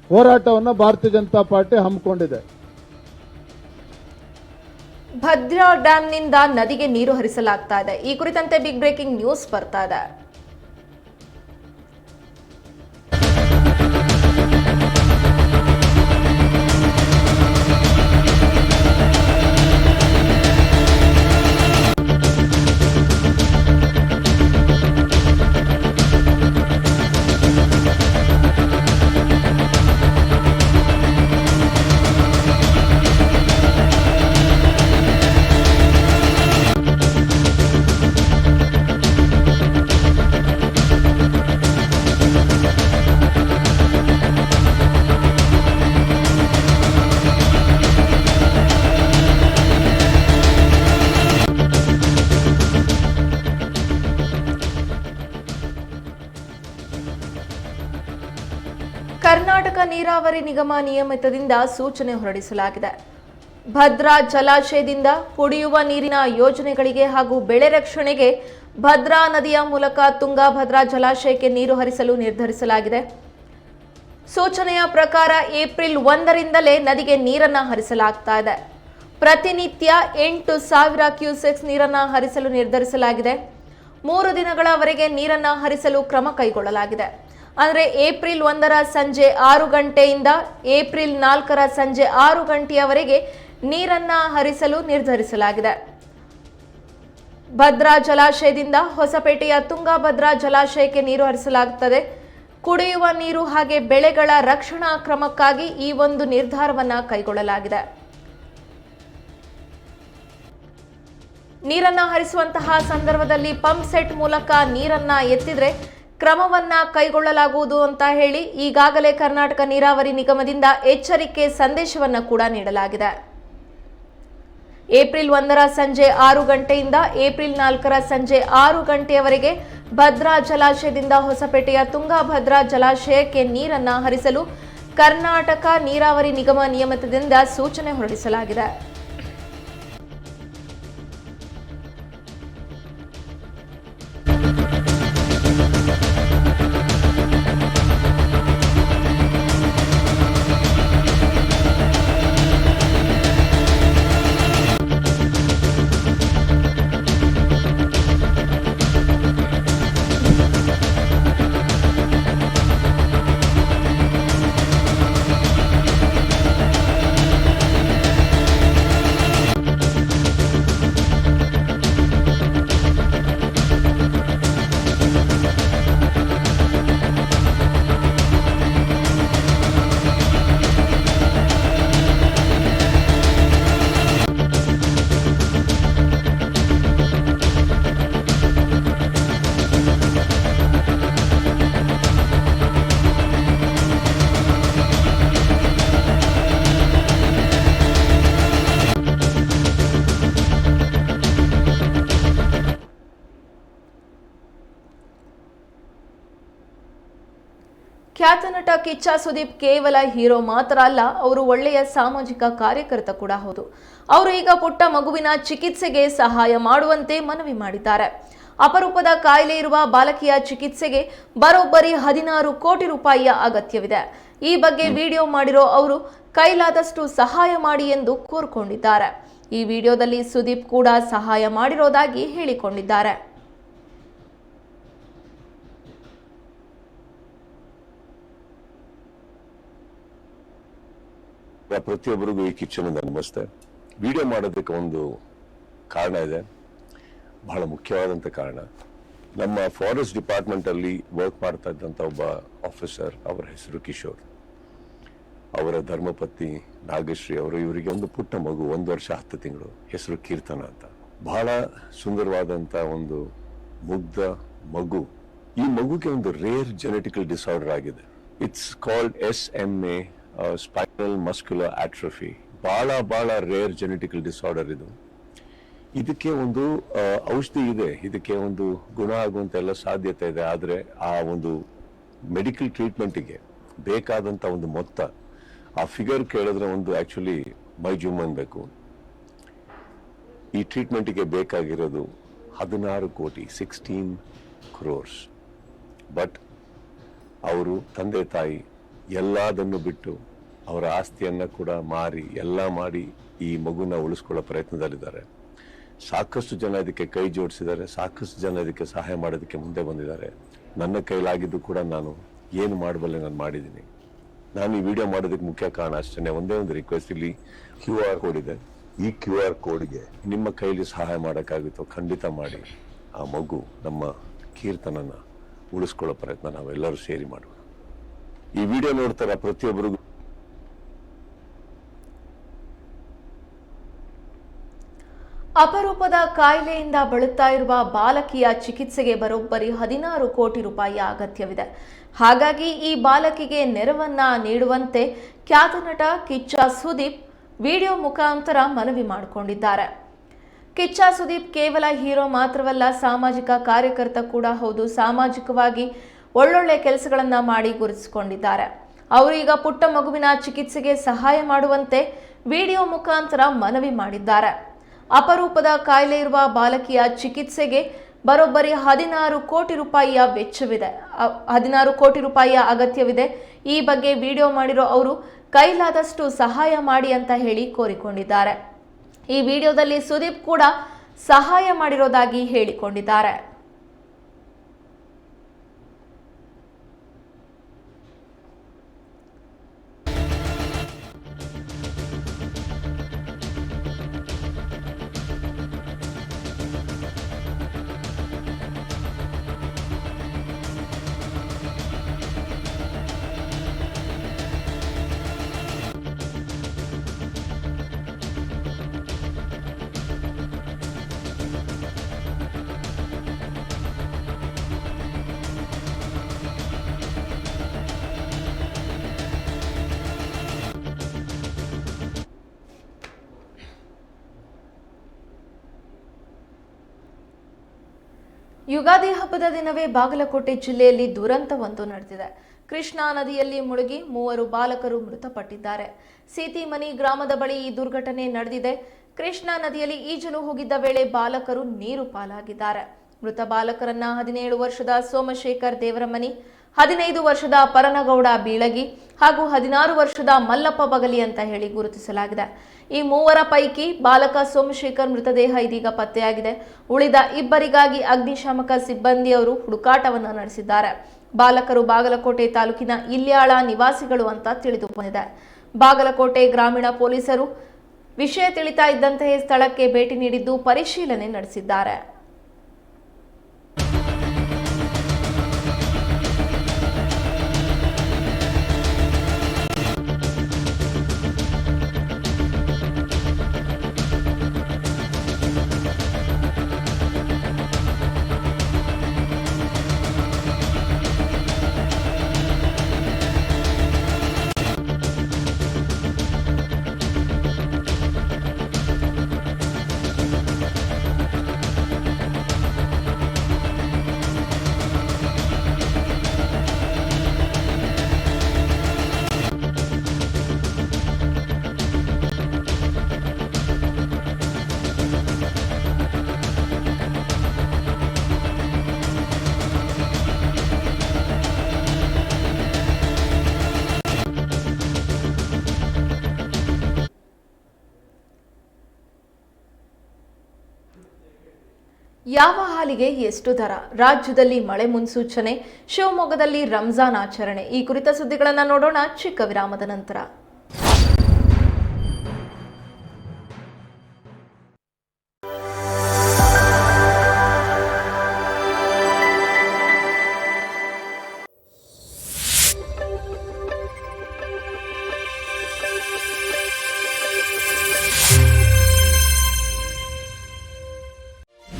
ಹೋರಾಟವನ್ನು ಭಾರತೀಯ ಜನತಾ ಪಾರ್ಟಿ ಹಮ್ಮಿಕೊಂಡಿದೆ. ಭದ್ರಾ ಡ್ಯಾಂನಿಂದ ನದಿಗೆ ನೀರು ಹರಿಸಲಾಗ್ತಾ ಇದೆ. ಈ ಕುರಿತಂತೆ ಬಿಗ್ ಬ್ರೇಕಿಂಗ್ ನ್ಯೂಸ್ ಬರ್ತಾ ಇದೆ. ಕರ್ನಾಟಕ ನೀರಾವರಿ ನಿಗಮ ನಿಯಮಿತದಿಂದ ಸೂಚನೆ ಹೊರಡಿಸಲಾಗಿದೆ. ಭದ್ರಾ ಜಲಾಶಯದಿಂದ ಕುಡಿಯುವ ನೀರಿನ ಯೋಜನೆಗಳಿಗೆ ಹಾಗೂ ಬೆಳೆ ರಕ್ಷಣೆಗೆ ಭದ್ರಾ ನದಿಯ ಮೂಲಕ ತುಂಗಭದ್ರಾ ಜಲಾಶಯಕ್ಕೆ ನೀರು ಹರಿಸಲು ನಿರ್ಧರಿಸಲಾಗಿದೆ. ಸೂಚನೆಯ ಪ್ರಕಾರ ಏಪ್ರಿಲ್ 1ರಿಂದಲೇ ನದಿಗೆ ನೀರನ್ನು ಹರಿಸಲಾಗ್ತಾ ಇದೆ. ಪ್ರತಿನಿತ್ಯ 8,000 ಕ್ಯೂಸೆಕ್ಸ್ ನೀರನ್ನು ಹರಿಸಲು ನಿರ್ಧರಿಸಲಾಗಿದೆ. 3 ದಿನಗಳವರೆಗೆ ನೀರನ್ನು ಹರಿಸಲು ಕ್ರಮ ಕೈಗೊಳ್ಳಲಾಗಿದೆ. ಅಂದರೆ ಏಪ್ರಿಲ್ 1ರ ಸಂಜೆ 6 ಗಂಟೆಯಿಂದ ಏಪ್ರಿಲ್ 4ರ ಸಂಜೆ 6 ಗಂಟೆಯವರೆಗೆ ನೀರನ್ನು ಹರಿಸಲು ನಿರ್ಧರಿಸಲಾಗಿದೆ. ಭದ್ರಾ ಜಲಾಶಯದಿಂದ ಹೊಸಪೇಟೆಯ ತುಂಗಭದ್ರಾ ಜಲಾಶಯಕ್ಕೆ ನೀರು ಹರಿಸಲಾಗುತ್ತದೆ. ಕುಡಿಯುವ ನೀರು ಹಾಗೆ ಬೆಳೆಗಳ ರಕ್ಷಣಾ ಕ್ರಮಕ್ಕಾಗಿ ಈ ಒಂದು ನಿರ್ಧಾರವನ್ನು ಕೈಗೊಳ್ಳಲಾಗಿದೆ. ನೀರನ್ನ ಹರಿಸುವಂತಹ ಸಂದರ್ಭದಲ್ಲಿ ಪಂಪ್ ಸೆಟ್ ಮೂಲಕ ನೀರನ್ನ ಎತ್ತಿದ್ರೆ ಕ್ರಮವನ್ನ ಕೈಗೊಳ್ಳಲಾಗುವುದು ಅಂತ ಹೇಳಿ ಈಗಾಗಲೇ ಕರ್ನಾಟಕ ನೀರಾವರಿ ನಿಗಮದಿಂದ ಎಚ್ಚರಿಕೆ ಸಂದೇಶವನ್ನ ಕೂಡ ನೀಡಲಾಗಿದೆ. ಏಪ್ರಿಲ್ 1ರ ಸಂಜೆ 6 ಗಂಟೆಯಿಂದ ಏಪ್ರಿಲ್ 4ರ ಸಂಜೆ 6 ಗಂಟೆಯವರೆಗೆ ಭದ್ರಾ ಜಲಾಶಯದಿಂದ ಹೊಸಪೇಟೆಯ ತುಂಗಭದ್ರಾ ಜಲಾಶಯಕ್ಕೆ ನೀರನ್ನ ಹರಿಸಲು ಕರ್ನಾಟಕ ನೀರಾವರಿ ನಿಗಮ ನಿಯಮಿತದಿಂದ ಸೂಚನೆ ಹೊರಡಿಸಲಾಗಿದೆ. ಖ್ಯಾತ ನಟ ಕಿಚ್ಚ ಸುದೀಪ್ ಕೇವಲ ಹೀರೋ ಮಾತ್ರ ಅಲ್ಲ, ಅವರು ಒಳ್ಳೆಯ ಸಾಮಾಜಿಕ ಕಾರ್ಯಕರ್ತ ಕೂಡ ಹೌದು. ಅವರು ಈಗ ಪುಟ್ಟ ಮಗುವಿನ ಚಿಕಿತ್ಸೆಗೆ ಸಹಾಯ ಮಾಡುವಂತೆ ಮನವಿ ಮಾಡಿದ್ದಾರೆ. ಅಪರೂಪದ ಕಾಯಿಲೆ ಇರುವ ಬಾಲಕಿಯ ಚಿಕಿತ್ಸೆಗೆ ಬರೋಬ್ಬರಿ 16 ಕೋಟಿ ರೂಪಾಯಿಯ ಅಗತ್ಯವಿದೆ. ಈ ಬಗ್ಗೆ ವಿಡಿಯೋ ಮಾಡಿರೋ ಅವರು ಕೈಲಾದಷ್ಟು ಸಹಾಯ ಮಾಡಿ ಎಂದು ಕೋರಿಕೊಂಡಿದ್ದಾರೆ. ಈ ವಿಡಿಯೋದಲ್ಲಿ ಸುದೀಪ್ ಕೂಡ ಸಹಾಯ ಮಾಡಿರೋದಾಗಿ ಹೇಳಿಕೊಂಡಿದ್ದಾರೆ. ಪ್ರತಿಯೊಬ್ಬರಿಗೂ ಈ ಕಿಚ್ಚನಿಂದ ನಮಸ್ತೆ. ವಿಡಿಯೋ ಮಾಡೋದಕ್ಕೆ ಒಂದು ಕಾರಣ ಇದೆ, ಬಹಳ ಮುಖ್ಯವಾದಂತ ಕಾರಣ. ನಮ್ಮ ಫಾರೆಸ್ಟ್ ಡಿಪಾರ್ಟ್ಮೆಂಟ್ ಅಲ್ಲಿ ವರ್ಕ್ ಮಾಡ್ತಾ ಇದ್ದಂತ ಒಬ್ಬ ಆಫೀಸರ್, ಅವರ ಹೆಸರು ಕಿಶೋರ್, ಅವರ ಧರ್ಮಪತ್ನಿ ನಾಗಶ್ರೀ ಅವರು, ಇವರಿಗೆ ಒಂದು ಪುಟ್ಟ ಮಗು, 1 ವರ್ಷ 10 ತಿಂಗಳು, ಹೆಸರು ಕೀರ್ತನ ಅಂತ. ಬಹಳ ಸುಂದರವಾದಂತ ಒಂದು ಮುಗ್ಧ ಮಗು. ಈ ಮಗುಗೆ ಒಂದು ರೇರ್ ಜೆನೆಟಿಕಲ್ ಡಿಸಾರ್ಡರ್ ಆಗಿದೆ. It's called SMA, spinal muscular atrophy. ಬಹಳ ರೇರ್ ಜೆನೆಟಿಕಲ್ ಡಿಸಾರ್ಡರ್ ಇದು. ಇದಕ್ಕೆ ಒಂದು ಔಷಧಿ ಇದೆ, ಇದಕ್ಕೆ ಒಂದು ಗುಣ ಆಗುವಂತ ಎಲ್ಲ ಸಾಧ್ಯತೆ ಇದೆ. ಆದ್ರೆ ಆ ಒಂದು ಮೆಡಿಕಲ್ ಟ್ರೀಟ್ಮೆಂಟ್ಗೆ ಬೇಕಾದಂತ ಒಂದು ಮೊತ್ತ, ಆ ಫಿಗರ್ ಕೇಳಿದ್ರೆ ಒಂದು ಆಕ್ಚುಲಿ ಮೈ ಜುಮ್ ಅನ್ಬೇಕು. ಈ ಟ್ರೀಟ್ಮೆಂಟ್ಗೆ ಬೇಕಾಗಿರೋದು 16 ಕೋಟಿ, 16 crores. ಬಟ್ ಅವರು ತಂದೆ ತಾಯಿ ಎಲ್ಲದನ್ನು ಬಿಟ್ಟು ಅವರ ಆಸ್ತಿಯನ್ನ ಕೂಡ ಮಾರಿ ಎಲ್ಲ ಮಾಡಿ ಈ ಮಗುನ ಉಳಿಸ್ಕೊಳ್ಳೋ ಪ್ರಯತ್ನದಲ್ಲಿದ್ದಾರೆ. ಸಾಕಷ್ಟು ಜನ ಇದಕ್ಕೆ ಕೈ ಜೋಡಿಸಿದ್ದಾರೆ, ಸಾಕಷ್ಟು ಜನ ಇದಕ್ಕೆ ಸಹಾಯ ಮಾಡೋದಕ್ಕೆ ಮುಂದೆ ಬಂದಿದ್ದಾರೆ. ನನ್ನ ಕೈಲಾಗಿದ್ದು ಕೂಡ ನಾನು ಏನು ಮಾಡಬಲ್ಲೆ ನಾನು ಮಾಡಿದ್ದೀನಿ. ನಾನು ಈ ವಿಡಿಯೋ ಮಾಡೋದಕ್ಕೆ ಮುಖ್ಯ ಕಾರಣ ಅಷ್ಟೇ, ಒಂದೇ ಒಂದು ರಿಕ್ವೆಸ್ಟ್. ಇಲ್ಲಿ QR ಕೋಡ್ ಇದೆ, ಈ QR ಕೋಡ್ಗೆ ನಿಮ್ಮ ಕೈಲಿ ಸಹಾಯ ಮಾಡೋಕ್ಕಾಗುತ್ತೋ ಖಂಡಿತ ಮಾಡಿ. ಆ ಮಗು ನಮ್ಮ ಕೀರ್ತನನ್ನ ಉಳಿಸ್ಕೊಳ್ಳೋ ಪ್ರಯತ್ನ ನಾವೆಲ್ಲರೂ ಸೇರಿ ಮಾಡೋಣ. ಈ ವಿಡಿಯೋ ನೋಡ್ತಾರ ಪ್ರತಿಯೊಬ್ಬರಿಗೂ ಅಪರೂಪದ ಕಾಯಿಲೆಯಿಂದ ಬಳಲ್ತಾ ಇರುವ ಬಾಲಕಿಯ ಚಿಕಿತ್ಸೆಗೆ ಬರೋಬ್ಬರಿ 16 ಕೋಟಿ ರೂಪಾಯಿಯ ಅಗತ್ಯವಿದೆ. ಹಾಗಾಗಿ ಈ ಬಾಲಕಿಗೆ ನೆರವನ್ನ ನೀಡುವಂತೆ ಖ್ಯಾತ ನಟ ಕಿಚ್ಚ ಸುದೀಪ್ ವಿಡಿಯೋ ಮುಖಾಂತರ ಮನವಿ ಮಾಡಿಕೊಂಡಿದ್ದಾರೆ. ಕಿಚ್ಚ ಸುದೀಪ್ ಕೇವಲ ಹೀರೋ ಮಾತ್ರವಲ್ಲ, ಸಾಮಾಜಿಕ ಕಾರ್ಯಕರ್ತ ಕೂಡ ಹೌದು. ಸಾಮಾಜಿಕವಾಗಿ ಒಳ್ಳೊಳ್ಳೆ ಕೆಲಸಗಳನ್ನ ಮಾಡಿ ಗುರುತಿಸಿಕೊಂಡಿದ್ದಾರೆ. ಅವರು ಈಗ ಪುಟ್ಟ ಮಗುವಿನ ಚಿಕಿತ್ಸೆಗೆ ಸಹಾಯ ಮಾಡುವಂತೆ ವಿಡಿಯೋ ಮುಖಾಂತರ ಮನವಿ ಮಾಡಿದ್ದಾರೆ. ಅಪರೂಪದ ಕಾಯಿಲೆ ಇರುವ ಬಾಲಕಿಯ ಚಿಕಿತ್ಸೆಗೆ ಬರೋಬ್ಬರಿ 16 ಕೋಟಿ ರೂಪಾಯಿಯ ವೆಚ್ಚವಿದೆ. 16 ಕೋಟಿ ರೂಪಾಯಿಯ ಅಗತ್ಯವಿದೆ. ಈ ಬಗ್ಗೆ ವಿಡಿಯೋ ಮಾಡಿರೋ ಅವರು ಕೈಲಾದಷ್ಟು ಸಹಾಯ ಮಾಡಿ ಅಂತ ಹೇಳಿ ಕೋರಿಕೊಂಡಿದ್ದಾರೆ. ಈ ವಿಡಿಯೋದಲ್ಲಿ ಸುದೀಪ್ ಕೂಡ ಸಹಾಯ ಮಾಡಿರೋದಾಗಿ ಹೇಳಿಕೊಂಡಿದ್ದಾರೆ. ಯುಗಾದಿ ಹಬ್ಬದ ದಿನವೇ ಬಾಗಲಕೋಟೆ ಜಿಲ್ಲೆಯಲ್ಲಿ ದುರಂತವೊಂದು ನಡೆದಿದೆ. ಕೃಷ್ಣಾ ನದಿಯಲ್ಲಿ ಮುಳುಗಿ 3 ಬಾಲಕರು ಮೃತಪಟ್ಟಿದ್ದಾರೆ. ಸೀತಿಮನಿ ಗ್ರಾಮದ ಬಳಿ ಈ ದುರ್ಘಟನೆ ನಡೆದಿದೆ. ಕೃಷ್ಣಾ ನದಿಯಲ್ಲಿ ಈಜಲು ಹೋಗಿದ್ದ ವೇಳೆ ಬಾಲಕರು ನೀರು ಪಾಲಾಗಿದ್ದಾರೆ. ಮೃತ ಬಾಲಕರನ್ನ 17 ವರ್ಷದ ಸೋಮಶೇಖರ್ ದೇವರಮನಿ, 15 ವರ್ಷದ ಪರನಗೌಡ ಬೀಳಗಿ ಹಾಗೂ 16 ವರ್ಷದ ಮಲ್ಲಪ್ಪ ಬಗಲಿ ಅಂತ ಹೇಳಿ ಗುರುತಿಸಲಾಗಿದೆ. ಈ 3 ಪೈಕಿ ಬಾಲಕ ಸೋಮಶೇಖರ್ ಮೃತದೇಹ ಇದೀಗ ಪತ್ತೆಯಾಗಿದೆ. ಉಳಿದ ಇಬ್ಬರಿಗಾಗಿ ಅಗ್ನಿಶಾಮಕ ಸಿಬ್ಬಂದಿಯವರು ಹುಡುಕಾಟವನ್ನು ನಡೆಸಿದ್ದಾರೆ. ಬಾಲಕರು ಬಾಗಲಕೋಟೆ ತಾಲೂಕಿನ ಇಲ್ಯಾಳ ನಿವಾಸಿಗಳು ಅಂತ ತಿಳಿದು ಬಂದಿದೆ. ಬಾಗಲಕೋಟೆ ಗ್ರಾಮೀಣ ಪೊಲೀಸರು ವಿಷಯ ತಿಳಿತಾ ಇದ್ದಂತೆಯೇ ಸ್ಥಳಕ್ಕೆ ಭೇಟಿ ನೀಡಿದ್ದು ಪರಿಶೀಲನೆ ನಡೆಸಿದ್ದಾರೆ. ಯಾವ ಹಾಲಿಗೆ ಎಷ್ಟು ದರ? ರಾಜ್ಯದಲ್ಲಿ ಮಳೆ ಮುನ್ಸೂಚನೆ, ಶಿವಮೊಗ್ಗದಲ್ಲಿ ರಂಜಾನ್ ಆಚರಣೆ. ಈ ಕುರಿತ ಸುದ್ದಿಗಳನ್ನು ನೋಡೋಣ ಚಿಕ್ಕ ವಿರಾಮದ ನಂತರ.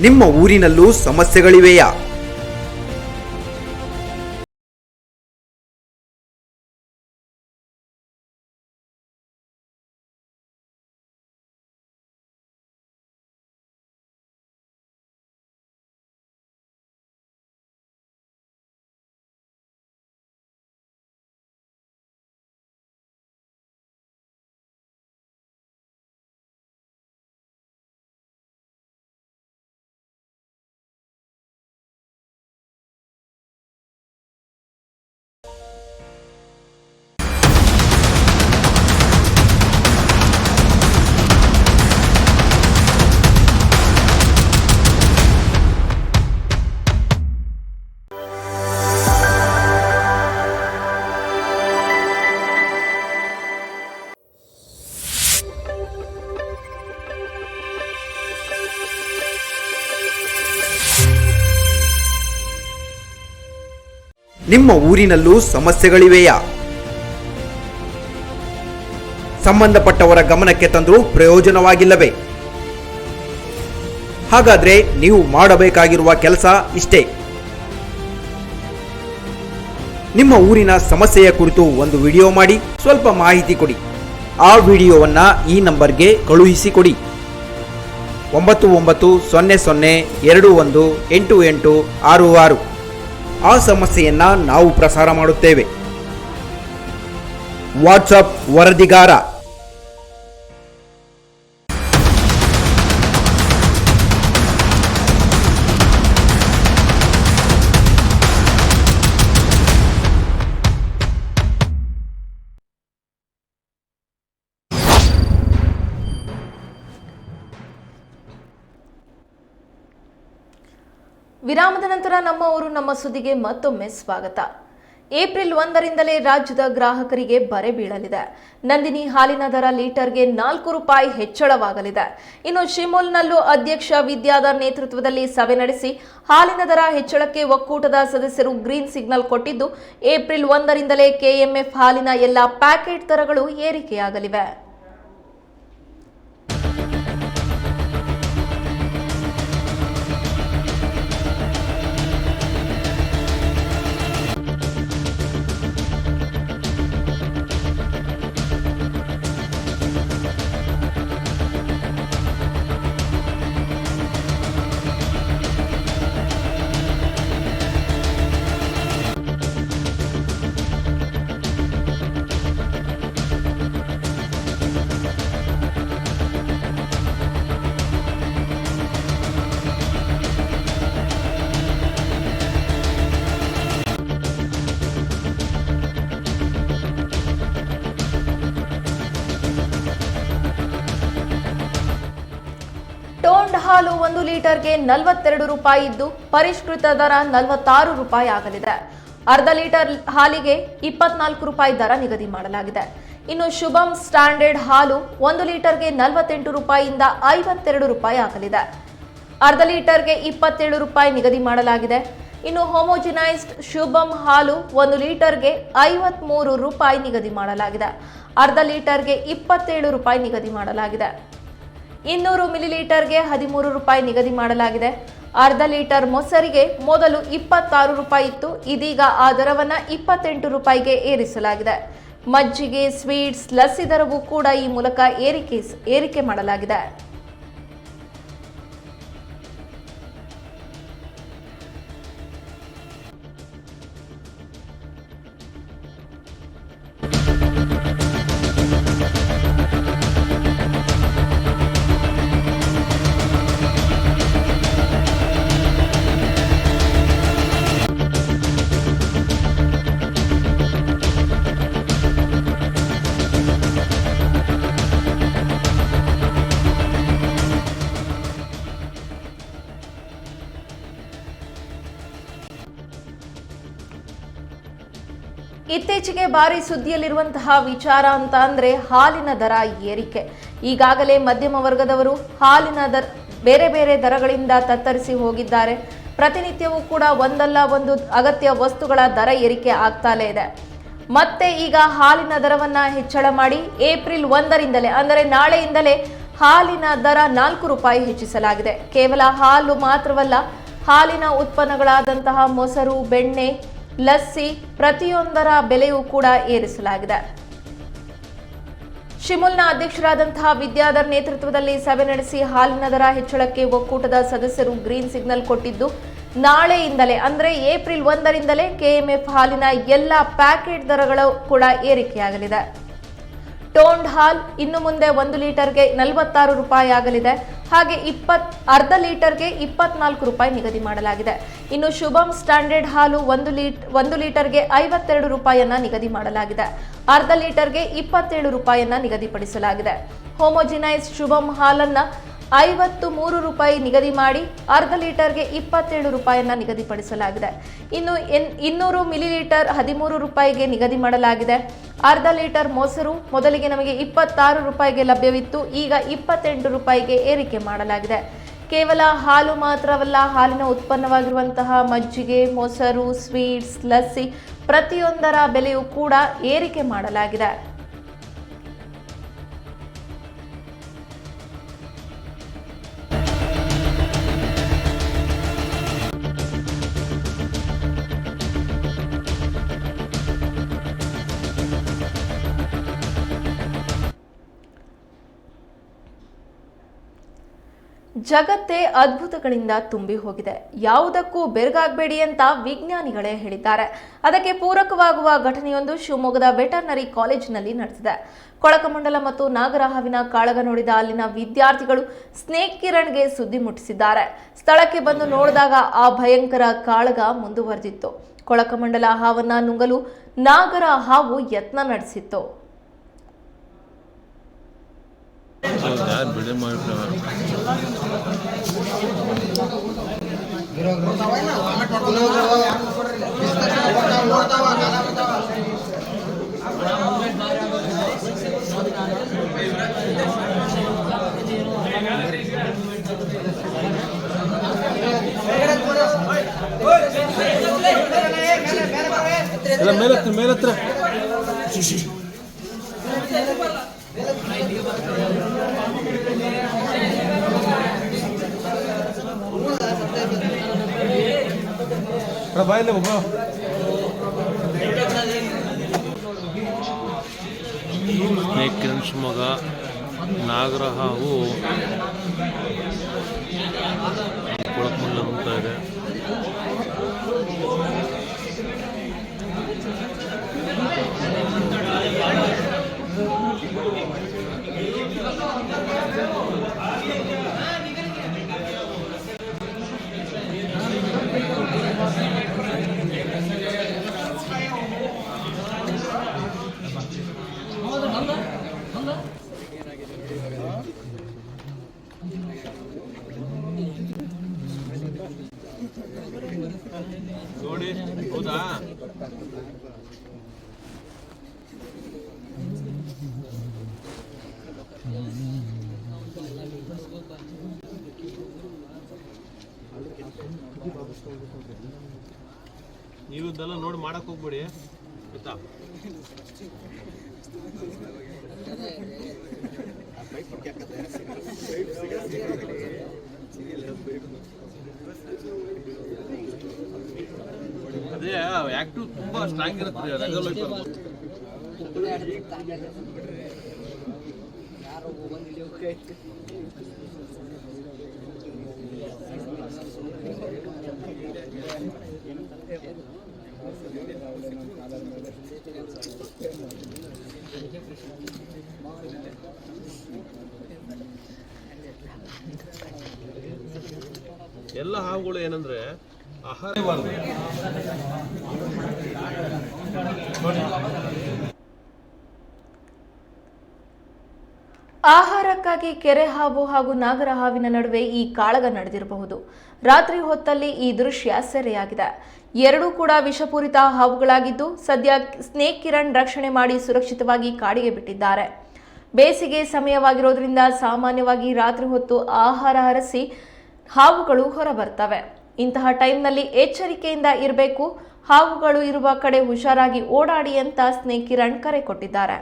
ನಿಮ್ಮ ಊರಿನಲ್ಲೂ ಸಮಸ್ಯೆಗಳಿವೆಯಾ? ನಿಮ್ಮ ಊರಿನಲ್ಲೂ ಸಮಸ್ಯೆಗಳಿವೆಯಾ? ಸಂಬಂಧಪಟ್ಟವರ ಗಮನಕ್ಕೆ ತಂದರೂ ಪ್ರಯೋಜನವಾಗಿಲ್ಲವೇ? ಹಾಗಾದ್ರೆ ನೀವು ಮಾಡಬೇಕಾಗಿರುವ ಕೆಲಸ ಇಷ್ಟೇ. ನಿಮ್ಮ ಊರಿನ ಸಮಸ್ಯೆಯ ಕುರಿತು ಒಂದು ವಿಡಿಯೋ ಮಾಡಿ ಸ್ವಲ್ಪ ಮಾಹಿತಿ ಕೊಡಿ. ಆ ವಿಡಿಯೋವನ್ನ ಈ ನಂಬರ್ಗೆ ಕಳುಹಿಸಿಕೊಡಿ. 9900218866. ಆ ಸಮಸ್ಯೆಯನ್ನ ನಾವು ಪ್ರಸಾರ ಮಾಡುತ್ತೇವೆ. ವಾಟ್ಸಪ್ ವರದಿಗಾರ. ವಿರಾಮದ ನಂತರ ನಮ್ಮ ಊರು ನಮ್ಮ ಸುದ್ದಿಗೆ ಮತ್ತೊಮ್ಮೆ ಸ್ವಾಗತ. ಏಪ್ರಿಲ್ 1ರಿಂದಲೇ ರಾಜ್ಯದ ಗ್ರಾಹಕರಿಗೆ ಬರೆ ಬೀಳಲಿದೆ. ನಂದಿನಿ ಹಾಲಿನ ದರ ಲೀಟರ್ಗೆ 4 ರೂಪಾಯಿ ಹೆಚ್ಚಳವಾಗಲಿದೆ. ಇನ್ನು ಶಿಮೂಲ್ನಲ್ಲೂ ಅಧ್ಯಕ್ಷ ವಿದ್ಯಾಧರ್ ನೇತೃತ್ವದಲ್ಲಿ ಸಭೆ ನಡೆಸಿ ಹಾಲಿನ ದರ ಹೆಚ್ಚಳಕ್ಕೆ ಒಕ್ಕೂಟದ ಸದಸ್ಯರು ಗ್ರೀನ್ ಸಿಗ್ನಲ್ ಕೊಟ್ಟಿದ್ದು, ಏಪ್ರಿಲ್ 1ರಿಂದಲೇ ಕೆಎಂಎಫ್ ಹಾಲಿನ ಎಲ್ಲ ಪ್ಯಾಕೆಟ್ ದರಗಳು ಏರಿಕೆಯಾಗಲಿವೆ. ಟೋಂಡ್ ಹಾಲು 1 ಲೀಟರ್ಗೆ 42 ರೂಪಾಯಿ ಇದ್ದು, ಪರಿಷ್ಕೃತ ದರ 46 ರೂಪಾಯಿ ಆಗಲಿದೆ. ಅರ್ಧ ಲೀಟರ್ ಹಾಲಿಗೆ 24 ರೂಪಾಯಿ ದರ ನಿಗದಿ ಮಾಡಲಾಗಿದೆ. ಇನ್ನು ಶುಭಂ ಸ್ಟ್ಯಾಂಡರ್ಡ್ ಹಾಲು 1 ಲೀಟರ್ಗೆ 48 ರೂಪಾಯಿಯಿಂದ 52 ರೂಪಾಯಿ ಆಗಲಿದೆ. ಅರ್ಧ ಲೀಟರ್ಗೆ 27 ರೂಪಾಯಿ ನಿಗದಿ ಮಾಡಲಾಗಿದೆ. ಇನ್ನು ಹೋಮೋಜಿನೈಸ್ಡ್ ಶುಭಂ ಹಾಲು 1 ಲೀಟರ್ಗೆ 53 ರೂಪಾಯಿ ನಿಗದಿ ಮಾಡಲಾಗಿದೆ. ಅರ್ಧ ಲೀಟರ್ಗೆ 27 ರೂಪಾಯಿ ನಿಗದಿ ಮಾಡಲಾಗಿದೆ. 200 ಮಿಲಿಲೀಟರ್ಗೆ 13 ರೂಪಾಯಿ ನಿಗದಿ ಮಾಡಲಾಗಿದೆ. ಅರ್ಧ ಲೀಟರ್ ಮೊಸರಿಗೆ ಮೊದಲು 26 ರೂಪಾಯಿ ಇತ್ತು, ಇದೀಗ ಆ ದರವನ್ನು 28 ರೂಪಾಯಿಗೆ ಏರಿಸಲಾಗಿದೆ. ಮಜ್ಜಿಗೆ, ಸ್ವೀಟ್ಸ್, ಲಸ್ಸಿ ದರವೂ ಕೂಡ ಈ ಮೂಲಕ ಏರಿಕೆ ಮಾಡಲಾಗಿದೆ. ಇತ್ತೀಚೆಗೆ ಭಾರಿ ಸುದ್ದಿಯಲ್ಲಿರುವಂತಹ ವಿಚಾರ ಅಂತ ಅಂದ್ರೆ ಹಾಲಿನ ದರ ಏರಿಕೆ. ಈಗಾಗಲೇ ಮಧ್ಯಮ ವರ್ಗದವರು ಹಾಲಿನ ಬೇರೆ ಬೇರೆ ದರಗಳಿಂದ ತತ್ತರಿಸಿ ಹೋಗಿದ್ದಾರೆ. ಪ್ರತಿನಿತ್ಯವೂ ಕೂಡ ಒಂದಲ್ಲ ಒಂದು ಅಗತ್ಯ ವಸ್ತುಗಳ ದರ ಏರಿಕೆ ಆಗ್ತಾಲೇ ಇದೆ. ಮತ್ತೆ ಈಗ ಹಾಲಿನ ದರವನ್ನ ಹೆಚ್ಚಳ ಮಾಡಿ ಏಪ್ರಿಲ್ 1ರಿಂದಲೇ ಅಂದರೆ ನಾಳೆಯಿಂದಲೇ ಹಾಲಿನ ದರ 4 ರೂಪಾಯಿ ಹೆಚ್ಚಿಸಲಾಗಿದೆ. ಕೇವಲ ಹಾಲು ಮಾತ್ರವಲ್ಲ, ಹಾಲಿನ ಉತ್ಪನ್ನಗಳಾದಂತಹ ಮೊಸರು, ಬೆಣ್ಣೆ, ಲಸ್ಸಿ ಪ್ರತಿಯೊಂದರ ಬೆಲೆಯೂ ಕೂಡ ಏರಿಸಲಾಗಿದೆ. ಶಿಮೂಲ್ನ ಅಧ್ಯಕ್ಷರಾದಂತಹ ವಿದ್ಯಾಧರ್ ನೇತೃತ್ವದಲ್ಲಿ ಸಭೆ ನಡೆಸಿ ಹಾಲಿನ ದರ ಹೆಚ್ಚಳಕ್ಕೆ ಒಕ್ಕೂಟದ ಸದಸ್ಯರು ಗ್ರೀನ್ ಸಿಗ್ನಲ್ ಕೊಟ್ಟಿದ್ದು, ನಾಳೆಯಿಂದಲೇ ಅಂದರೆ ಏಪ್ರಿಲ್ 1ರಿಂದಲೇ ಕೆಎಂಎಫ್ ಹಾಲಿನ ಎಲ್ಲ ಪ್ಯಾಕೆಟ್ ದರಗಳು ಕೂಡ ಏರಿಕೆಯಾಗಲಿದೆ. ಟೋಂಡ್ ಹಾಲ್ ಇನ್ನು ಮುಂದೆ 1 ಲೀಟರ್ಗೆ 46 ರೂಪಾಯಿ ಆಗಲಿದೆ. ಹಾಗೆ ಅರ್ಧ ಲೀಟರ್ಗೆ 24 ರೂಪಾಯಿ ನಿಗದಿ ಮಾಡಲಾಗಿದೆ. ಇನ್ನು ಶುಭಂ ಸ್ಟ್ಯಾಂಡರ್ಡ್ ಹಾಲು 1 ಲೀಟರ್ಗೆ 52 ರೂಪಾಯಿಯನ್ನ ನಿಗದಿ ಮಾಡಲಾಗಿದೆ. ಅರ್ಧ ಲೀಟರ್ಗೆ 27 ರೂಪಾಯಿಯನ್ನ ನಿಗದಿಪಡಿಸಲಾಗಿದೆ. ಹೋಮೋಜಿನೈಸ್ಡ್ ಶುಭಂ ಹಾಲನ್ನ 53 ರೂಪಾಯಿ ನಿಗದಿ ಮಾಡಿ ಅರ್ಧ ಲೀಟರ್ಗೆ 27 ರೂಪಾಯಿಯನ್ನ ನಿಗದಿಪಡಿಸಲಾಗಿದೆ. ಇನ್ನು 200 ಮಿಲಿಲೀಟರ್ 13 ರೂಪಾಯಿಗೆ ನಿಗದಿ ಮಾಡಲಾಗಿದೆ. ಅರ್ಧ ಲೀಟರ್ ಮೊಸರು ಮೊದಲಿಗೆ ನಮಗೆ 26 ರೂಪಾಯಿಗೆ ಲಭ್ಯವಿತ್ತು, ಈಗ 28 ರೂಪಾಯಿಗೆ ಏರಿಕೆ ಮಾಡಲಾಗಿದೆ. ಕೇವಲ ಹಾಲು ಮಾತ್ರವಲ್ಲ, ಹಾಲಿನ ಉತ್ಪನ್ನವಾಗಿರುವಂತಹ ಮಜ್ಜಿಗೆ, ಮೊಸರು, ಸ್ವೀಟ್ಸ್, ಲಸ್ಸಿ ಪ್ರತಿಯೊಂದರ ಬೆಲೆಯೂ ಕೂಡ ಏರಿಕೆ ಮಾಡಲಾಗಿದೆ. ಜಗತ್ತೇ ಅದ್ಭುತಗಳಿಂದ ತುಂಬಿ ಹೋಗಿದೆ. ಯಾವುದಕ್ಕೂ ಬೆರಗಾಗಬೇಡಿ ಅಂತ ವಿಜ್ಞಾನಿಗಳೇ ಹೇಳಿದ್ದಾರೆ. ಅದಕ್ಕೆ ಪೂರಕವಾಗುವ ಘಟನೆಯೊಂದು ಶಿವಮೊಗ್ಗದ ವೆಟರ್ನರಿ ಕಾಲೇಜಿನಲ್ಲಿ ನಡೆದಿದೆ. ಕೊಳಕಮಂಡಲ ಮತ್ತು ನಾಗರಹಾವಿನ ಕಾಳಗ ನೋಡಿದ ಅಲ್ಲಿನ ವಿದ್ಯಾರ್ಥಿಗಳು ಸ್ನೇಕ್ ಕಿರಣ್ಗೆ ಸುದ್ದಿ ಮುಟ್ಟಿಸಿದ್ದಾರೆ. ಸ್ಥಳಕ್ಕೆ ಬಂದು ನೋಡಿದಾಗ ಆ ಭಯಂಕರ ಕಾಳಗ ಮುಂದುವರೆದಿತ್ತು. ಕೊಳಕಮಂಡಲ ಹಾವನ್ನ ನುಂಗಲು ನಾಗರ ಹಾವು ಯತ್ನ ನಡೆಸಿತ್ತು. ಮೇಲತ್ರ ಬಾಯಿಲ್ಲ ಒಬ್ಬ ಸ್ನೇಕ್ ಕಿರಣ್ ಶಿವಮೊಗ್ಗ ನಾಗರ ಹಾವು ಕೊಳಕಮಲ್ಲ ಅಂತ ಇದೆ. ನೋಡಿ ಹೌದಾ? ನೀವು ಇದೆಲ್ಲ ನೋಡಿ ಮಾಡಕ್ ಹೋಗ್ಬೇಡಿ ಆಯ್ತಾ? ಅದೇ ಆಕ್ಟಿವ್ ತುಂಬಾ ಸ್ಟ್ರಾಂಗ್ ಇರುತ್ತೆ ಎಲ್ಲ ಹಾವುಗಳು ಏನಂದ್ರೆ ಆಹಾರವಾದ ಆಹಾರಕ್ಕಾಗಿ ಕೆರೆ ಹಾವು ಹಾಗೂ ನಾಗರ ಹಾವಿನ ನಡುವೆ ಈ ಕಾಳಗ ನಡೆದಿರಬಹುದು. ರಾತ್ರಿ ಹೊತ್ತಲ್ಲಿ ಈ ದೃಶ್ಯ ಸೆರೆಯಾಗಿದೆ. ಎರಡೂ ಕೂಡ ವಿಷಪೂರಿತ ಹಾವುಗಳಾಗಿದ್ದು ಸದ್ಯ ಸ್ನೇಕ್ ಕಿರಣ್ ರಕ್ಷಣೆ ಮಾಡಿ ಸುರಕ್ಷಿತವಾಗಿ ಕಾಡಿಗೆ ಬಿಟ್ಟಿದ್ದಾರೆ. ಬೇಸಿಗೆ ಸಮಯವಾಗಿರೋದ್ರಿಂದ ಸಾಮಾನ್ಯವಾಗಿ ರಾತ್ರಿ ಹೊತ್ತು ಆಹಾರ ಹರಸಿ ಹಾವುಗಳು ಹೊರಬರ್ತವೆ. ಇಂತಹ ಟೈಮ್ನಲ್ಲಿ ಎಚ್ಚರಿಕೆಯಿಂದ ಇರಬೇಕು. ಹಾವುಗಳು ಇರುವ ಕಡೆ ಹುಷಾರಾಗಿ ಓಡಾಡಿ ಅಂತ ಸ್ನೇಕ್ ಕಿರಣ್ ಕರೆ ಕೊಟ್ಟಿದ್ದಾರೆ.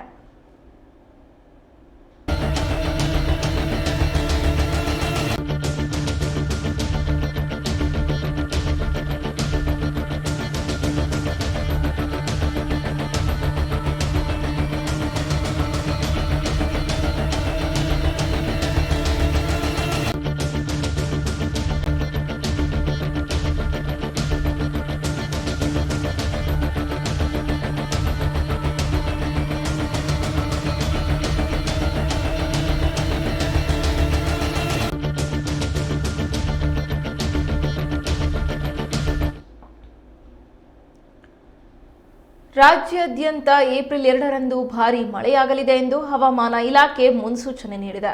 ರಾಜ್ಯಾದ್ಯಂತ ಏಪ್ರಿಲ್ 2ರಂದು ಭಾರೀ ಮಳೆಯಾಗಲಿದೆ ಎಂದು ಹವಾಮಾನ ಇಲಾಖೆ ಮುನ್ಸೂಚನೆ ನೀಡಿದೆ.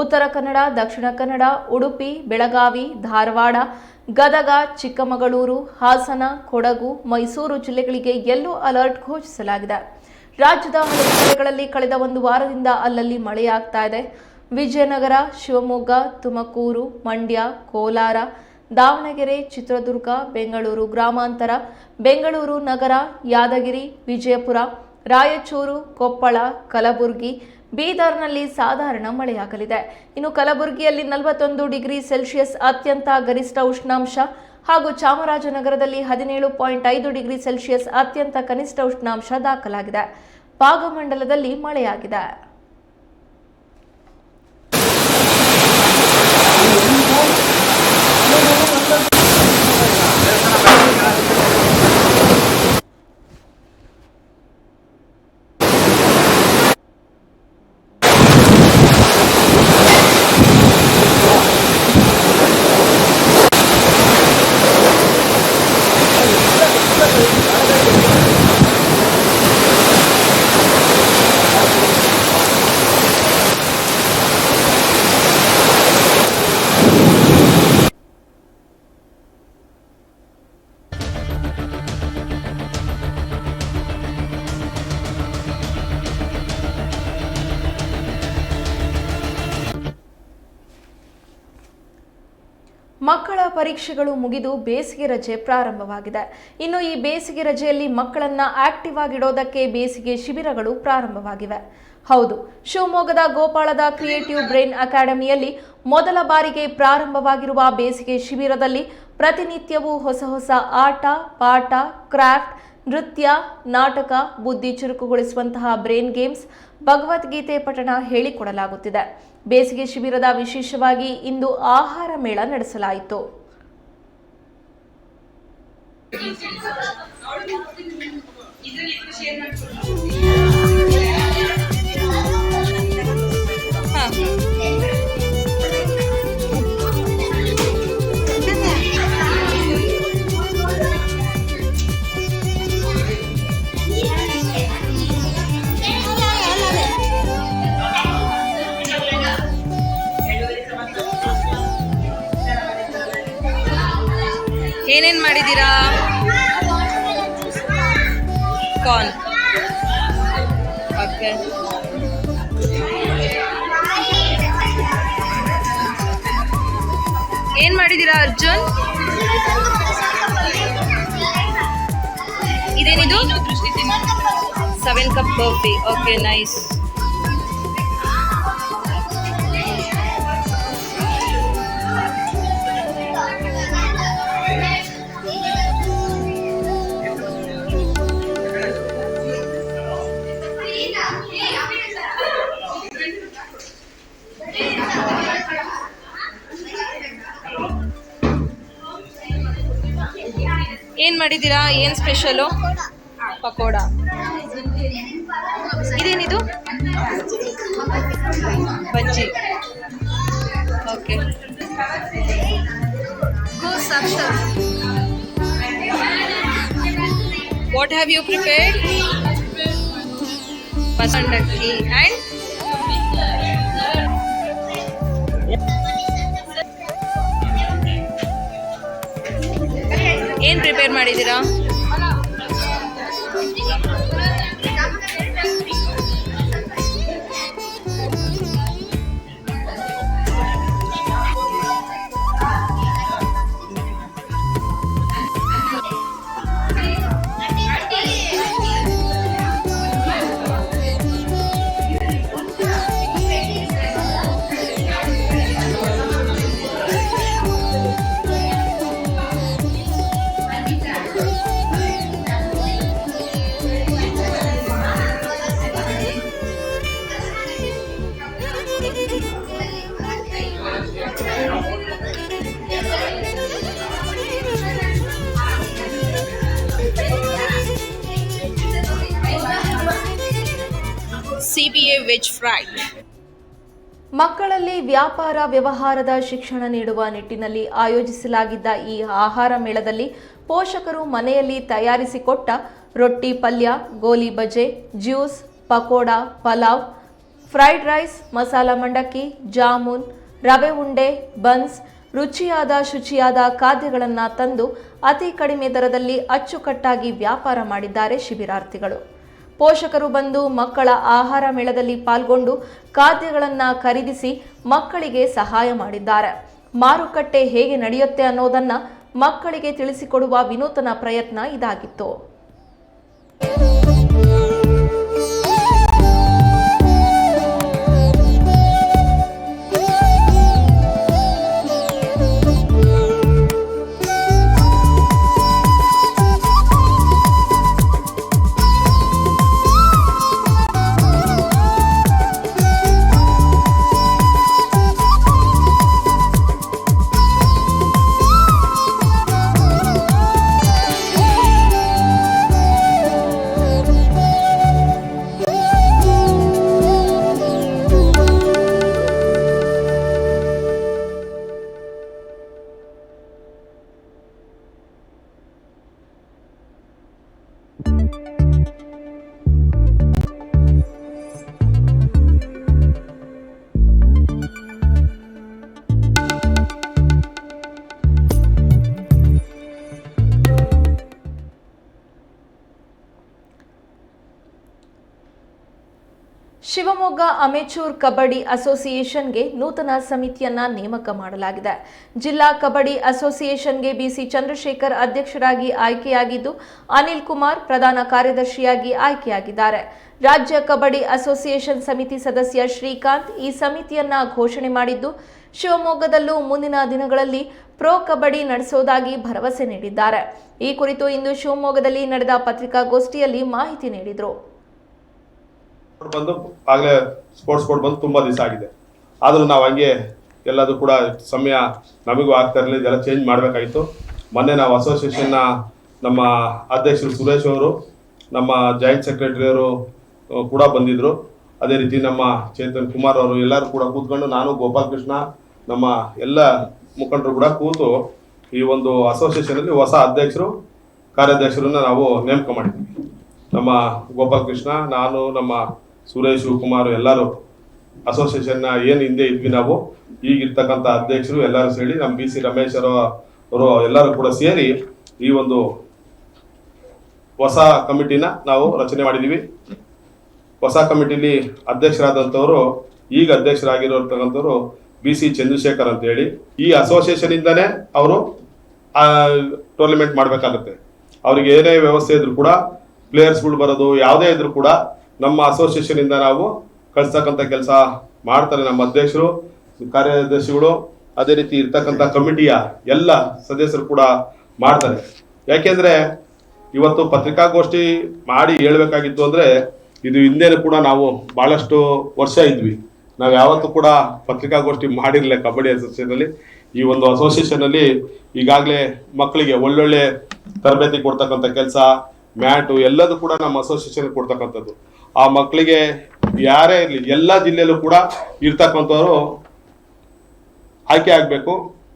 ಉತ್ತರ ಕನ್ನಡ, ದಕ್ಷಿಣ ಕನ್ನಡ, ಉಡುಪಿ, ಬೆಳಗಾವಿ, ಧಾರವಾಡ, ಗದಗ, ಚಿಕ್ಕಮಗಳೂರು, ಹಾಸನ, ಕೊಡಗು, ಮೈಸೂರು ಜಿಲ್ಲೆಗಳಿಗೆ ಯೆಲ್ಲೋ ಅಲರ್ಟ್ ಘೋಷಿಸಲಾಗಿದೆ. ರಾಜ್ಯದ ಹಲವು ಜಿಲ್ಲೆಗಳಲ್ಲಿ ಕಳೆದ ಒಂದು ವಾರದಿಂದ ಅಲ್ಲಲ್ಲಿ ಮಳೆಯಾಗ್ತಾ ಇದೆ. ವಿಜಯನಗರ, ಶಿವಮೊಗ್ಗ, ತುಮಕೂರು, ಮಂಡ್ಯ, ಕೋಲಾರ, ದಾವಣಗೆರೆ, ಚಿತ್ರದುರ್ಗ, ಬೆಂಗಳೂರು ಗ್ರಾಮಾಂತರ, ಬೆಂಗಳೂರು ನಗರ, ಯಾದಗಿರಿ, ವಿಜಯಪುರ, ರಾಯಚೂರು, ಕೊಪ್ಪಳ, ಕಲಬುರಗಿ, ಬೀದರ್ನಲ್ಲಿ ಸಾಧಾರಣ ಮಳೆಯಾಗಲಿದೆ. ಇನ್ನು ಕಲಬುರಗಿಯಲ್ಲಿ 41 ಡಿಗ್ರಿ ಸೆಲ್ಸಿಯಸ್ ಅತ್ಯಂತ ಗರಿಷ್ಠ ಉಷ್ಣಾಂಶ ಹಾಗೂ ಚಾಮರಾಜನಗರದಲ್ಲಿ 17.5 ಡಿಗ್ರಿ ಸೆಲ್ಸಿಯಸ್ ಅತ್ಯಂತ ಕನಿಷ್ಠ ಉಷ್ಣಾಂಶ ದಾಖಲಾಗಿದೆ. ಭಾಗಮಂಡಲದಲ್ಲಿ ಮಳೆಯಾಗಿದೆ. ಮಕ್ಕಳ ಪರೀಕ್ಷೆಗಳು ಮುಗಿದು ಬೇಸಿಗೆ ರಜೆ ಪ್ರಾರಂಭವಾಗಿದೆ. ಇನ್ನು ಈ ಬೇಸಿಗೆ ರಜೆಯಲ್ಲಿ ಮಕ್ಕಳನ್ನ ಆಕ್ಟಿವ್ ಆಗಿಡೋದಕ್ಕೆ ಬೇಸಿಗೆ ಶಿಬಿರಗಳು ಪ್ರಾರಂಭವಾಗಿವೆ. ಹೌದು, ಶಿವಮೊಗ್ಗದ ಗೋಪಾಳದ ಕ್ರಿಯೇಟಿವ್ ಬ್ರೈನ್ ಅಕಾಡೆಮಿಯಲ್ಲಿ ಮೊದಲ ಬಾರಿಗೆ ಪ್ರಾರಂಭವಾಗಿರುವ ಬೇಸಿಗೆ ಶಿಬಿರದಲ್ಲಿ ಪ್ರತಿನಿತ್ಯವೂ ಹೊಸ ಹೊಸ ಆಟ, ಪಾಠ, ಕ್ರಾಫ್ಟ್, ನೃತ್ಯ, ನಾಟಕ, ಬುದ್ಧಿ ಚುರುಕುಗೊಳಿಸುವಂತಹ ಬ್ರೈನ್ ಗೇಮ್ಸ್, ಭಗವದ್ಗೀತೆ ಪಠಣ ಹೇಳಿಕೊಡಲಾಗುತ್ತಿದೆ. ಬೇಸಿಗೆ ಶಿಬಿರದ ವಿಶೇಷವಾಗಿ ಇಂದು ಆಹಾರ ಮೇಳ ನಡೆಸಲಾಯಿತು. ಏನೇನ್ ಮಾಡಿದೀರಾ? ಕಾರ್ನ್. ಓಕೆ. ಏನ್ ಮಾಡಿದೀರಾ ಅರ್ಜುನ್? ಇದೇನಿದು? 7 ಕಪ್ ಕಾಫಿ. Okay, nice. ಏನ್ ಮಾಡಿದೀರಾ? ಏನ್ ಸ್ಪೆಷಲು? ಪಕೋಡ. ಇದೇನಿದು? Bajji. Okay. What have you prepared? Basandakki and ಏನ್ ಪ್ರಿಪೇರ್ ಮಾಡಿದ್ದೀರಾ? CBA veg fry. ಮಕ್ಕಳಲ್ಲಿ ವ್ಯಾಪಾರ ವ್ಯವಹಾರದ ಶಿಕ್ಷಣ ನೀಡುವ ನಿಟ್ಟಿನಲ್ಲಿ ಆಯೋಜಿಸಲಾಗಿದ್ದ ಈ ಆಹಾರ ಮೇಳದಲ್ಲಿ ಪೋಷಕರು ಮನೆಯಲ್ಲಿ ತಯಾರಿಸಿಕೊಟ್ಟ ರೊಟ್ಟಿ ಪಲ್ಯ, ಗೋಲಿ ಬಜೆ, juice, pakoda, pulao, fried rice, masala ಮಂಡಕ್ಕಿ, ಜಾಮೂನ್, ರವೆ ಉಂಡೆ, ಬನ್ಸ್, ರುಚಿಯಾದ ಶುಚಿಯಾದ ಖಾದ್ಯಗಳನ್ನು ತಂದು ಅತಿ ಕಡಿಮೆ ದರದಲ್ಲಿ ಅಚ್ಚುಕಟ್ಟಾಗಿ ವ್ಯಾಪಾರ ಮಾಡಿದ್ದಾರೆ ಶಿಬಿರಾರ್ಥಿಗಳು. ಪೋಷಕರು ಬಂದು ಮಕ್ಕಳ ಆಹಾರ ಮೇಳದಲ್ಲಿ ಪಾಲ್ಗೊಂಡು ಖಾದ್ಯಗಳನ್ನು ಖರೀದಿಸಿ ಮಕ್ಕಳಿಗೆ ಸಹಾಯ ಮಾಡಿದ್ದಾರೆ. ಮಾರುಕಟ್ಟೆ ಹೇಗೆ ನಡೆಯುತ್ತೆ ಅನ್ನೋದನ್ನ ಮಕ್ಕಳಿಗೆ ತಿಳಿಸಿಕೊಡುವ ವಿನೂತನ ಪ್ರಯತ್ನ ಇದಾಗಿತ್ತು. ಶಿವಮೊಗ್ಗ ಅಮೆಚೂರ್ ಕಬಡ್ಡಿ ಅಸೋಸಿಯೇಷನ್ಗೆ ನೂತನ ಸಮಿತಿಯನ್ನ ನೇಮಕ ಮಾಡಲಾಗಿದೆ. ಜಿಲ್ಲಾ ಕಬಡ್ಡಿ ಅಸೋಸಿಯೇಷನ್ಗೆ ಬಿಸಿ ಚಂದ್ರಶೇಖರ್ ಅಧ್ಯಕ್ಷರಾಗಿ ಆಯ್ಕೆಯಾಗಿದ್ದು, ಅನಿಲ್ ಕುಮಾರ್ ಪ್ರಧಾನ ಕಾರ್ಯದರ್ಶಿಯಾಗಿ ಆಯ್ಕೆಯಾಗಿದ್ದಾರೆ. ರಾಜ್ಯ ಕಬಡ್ಡಿ ಅಸೋಸಿಯೇಷನ್ ಸಮಿತಿ ಸದಸ್ಯ ಶ್ರೀಕಾಂತ್ ಈ ಸಮಿತಿಯನ್ನ ಘೋಷಣೆ ಮಾಡಿದ್ದು, ಶಿವಮೊಗ್ಗದಲ್ಲೂ ಮುಂದಿನ ದಿನಗಳಲ್ಲಿ ಪ್ರೊ ಕಬಡ್ಡಿ ನಡೆಸುವುದಾಗಿ ಭರವಸೆ ನೀಡಿದ್ದಾರೆ. ಈ ಕುರಿತು ಇಂದು ಶಿವಮೊಗ್ಗದಲ್ಲಿ ನಡೆದ ಪತ್ರಿಕಾಗೋಷ್ಠಿಯಲ್ಲಿ ಮಾಹಿತಿ ನೀಡಿದರು. ಬಂದು ಆಗಲೇ ಸ್ಪೋರ್ಟ್ಸ್ ಕೋಡ್ ಬಂದು ತುಂಬ ದಿವಸ ಆಗಿದೆ. ಆದರೂ ನಾವು ಹಂಗೆ ಎಲ್ಲದೂ ಕೂಡ ಸಮಯ ನಮಗೂ ಆಗ್ತಾ ಇರಲಿಲ್ಲ, ಇದೆಲ್ಲ ಚೇಂಜ್ ಮಾಡಬೇಕಾಗಿತ್ತು. ಮೊನ್ನೆ ನಾವು ಅಸೋಸಿಯೇಷನ್ನ ನಮ್ಮ ಅಧ್ಯಕ್ಷರು ಸುರೇಶ್ ಅವರು, ನಮ್ಮ ಜಾಯಿಂಟ್ ಸೆಕ್ರೆಟರಿ ಅವರು ಕೂಡ ಬಂದಿದ್ದರು. ಅದೇ ರೀತಿ ನಮ್ಮ ಚೇತನ್ ಕುಮಾರ್ ಅವರು ಎಲ್ಲರೂ ಕೂಡ ಕೂತ್ಕೊಂಡು, ನಾನು ಗೋಪಾಲಕೃಷ್ಣ, ನಮ್ಮ ಎಲ್ಲ ಮುಖಂಡರು ಕೂಡ ಕೂತು ಈ ಒಂದು ಅಸೋಸಿಯೇಷನಲ್ಲಿ ಹೊಸ ಅಧ್ಯಕ್ಷರು ಕಾರ್ಯಾಧ್ಯಕ್ಷರನ್ನ ನಾವು ನೇಮಕ ಮಾಡಿದ್ವಿ. ನಮ್ಮ ಗೋಪಾಲಕೃಷ್ಣ, ನಾನು, ನಮ್ಮ ಸುರೇಶ್ ಕುಮಾರ್ ಎಲ್ಲರೂ ಅಸೋಸಿಯೇಷನ್ನ ಏನು ಹಿಂದೆ ಇದ್ವಿ ನಾವು, ಈಗಿರ್ತಕ್ಕಂಥ ಅಧ್ಯಕ್ಷರು ಎಲ್ಲರೂ ಸೇರಿ, ನಮ್ಮ BC ರಮೇಶ್ ಅವರು ಎಲ್ಲರೂ ಕೂಡ ಸೇರಿ ಈ ಒಂದು ಹೊಸ ಕಮಿಟಿನ ನಾವು ರಚನೆ ಮಾಡಿದ್ದೀವಿ. ಹೊಸ ಕಮಿಟಿಲಿ ಅಧ್ಯಕ್ಷರಾದಂಥವರು, ಈಗ ಅಧ್ಯಕ್ಷರಾಗಿರೋರ್ತಕ್ಕಂಥವ್ರು BC ಚಂದ್ರಶೇಖರ್ ಅಂತ ಹೇಳಿ. ಈ ಅಸೋಸಿಯೇಷನ್ ಇಂದಾನೆ ಅವರು ಟೂರ್ನಮೆಂಟ್ ಮಾಡಬೇಕಾಗುತ್ತೆ. ಅವ್ರಿಗೆ ಏನೇ ವ್ಯವಸ್ಥೆ ಇದ್ರು ಕೂಡ, ಪ್ಲೇಯರ್ಸ್ಗಳು ಬರೋದು ಯಾವುದೇ ಇದ್ರು ಕೂಡ ನಮ್ಮ ಅಸೋಸಿಯೇಷನ್ ಇಂದ ನಾವು ಕಳಿಸ್ತಕ್ಕಂಥ ಕೆಲಸ ಮಾಡ್ತಾರೆ ನಮ್ಮ ಅಧ್ಯಕ್ಷರು, ಕಾರ್ಯದರ್ಶಿಗಳು. ಅದೇ ರೀತಿ ಇರ್ತಕ್ಕಂಥ ಕಮಿಟಿಯ ಎಲ್ಲ ಸದಸ್ಯರು ಕೂಡ ಮಾಡ್ತಾರೆ. ಯಾಕೆಂದ್ರೆ ಇವತ್ತು ಪತ್ರಿಕಾಗೋಷ್ಠಿ ಮಾಡಿ ಹೇಳ್ಬೇಕಾಗಿತ್ತು ಅಂದ್ರೆ, ಇದು ಹಿಂದೆನೂ ಕೂಡ ನಾವು ಬಹಳಷ್ಟು ವರ್ಷ ಇದ್ವಿ, ನಾವು ಯಾವತ್ತೂ ಕೂಡ ಪತ್ರಿಕಾಗೋಷ್ಠಿ ಮಾಡಿರಲಿಲ್ಲ ಕಬಡ್ಡಿ ಅಸೋಸಿಯೇಷನಲ್ಲಿ. ಈ ಒಂದು ಅಸೋಸಿಯೇಷನಲ್ಲಿ ಈಗಾಗಲೇ ಮಕ್ಕಳಿಗೆ ಒಳ್ಳೊಳ್ಳೆ ತರಬೇತಿ ಕೊಡ್ತಕ್ಕಂಥ ಕೆಲಸ, ಮ್ಯಾಟು ಎಲ್ಲದೂ ಕೂಡ ನಮ್ಮ ಅಸೋಸಿಯೇಷನ್ ಕೊಡ್ತಕ್ಕಂಥದ್ದು. ಆ ಮಕ್ಕಳಿಗೆ ಯಾರೇ ಇರಲಿ, ಎಲ್ಲ ಜಿಲ್ಲೆಯಲ್ಲೂ ಕೂಡ ಇರ್ತಕ್ಕಂಥವ್ರು ಆಯ್ಕೆ ಆಗಬೇಕು,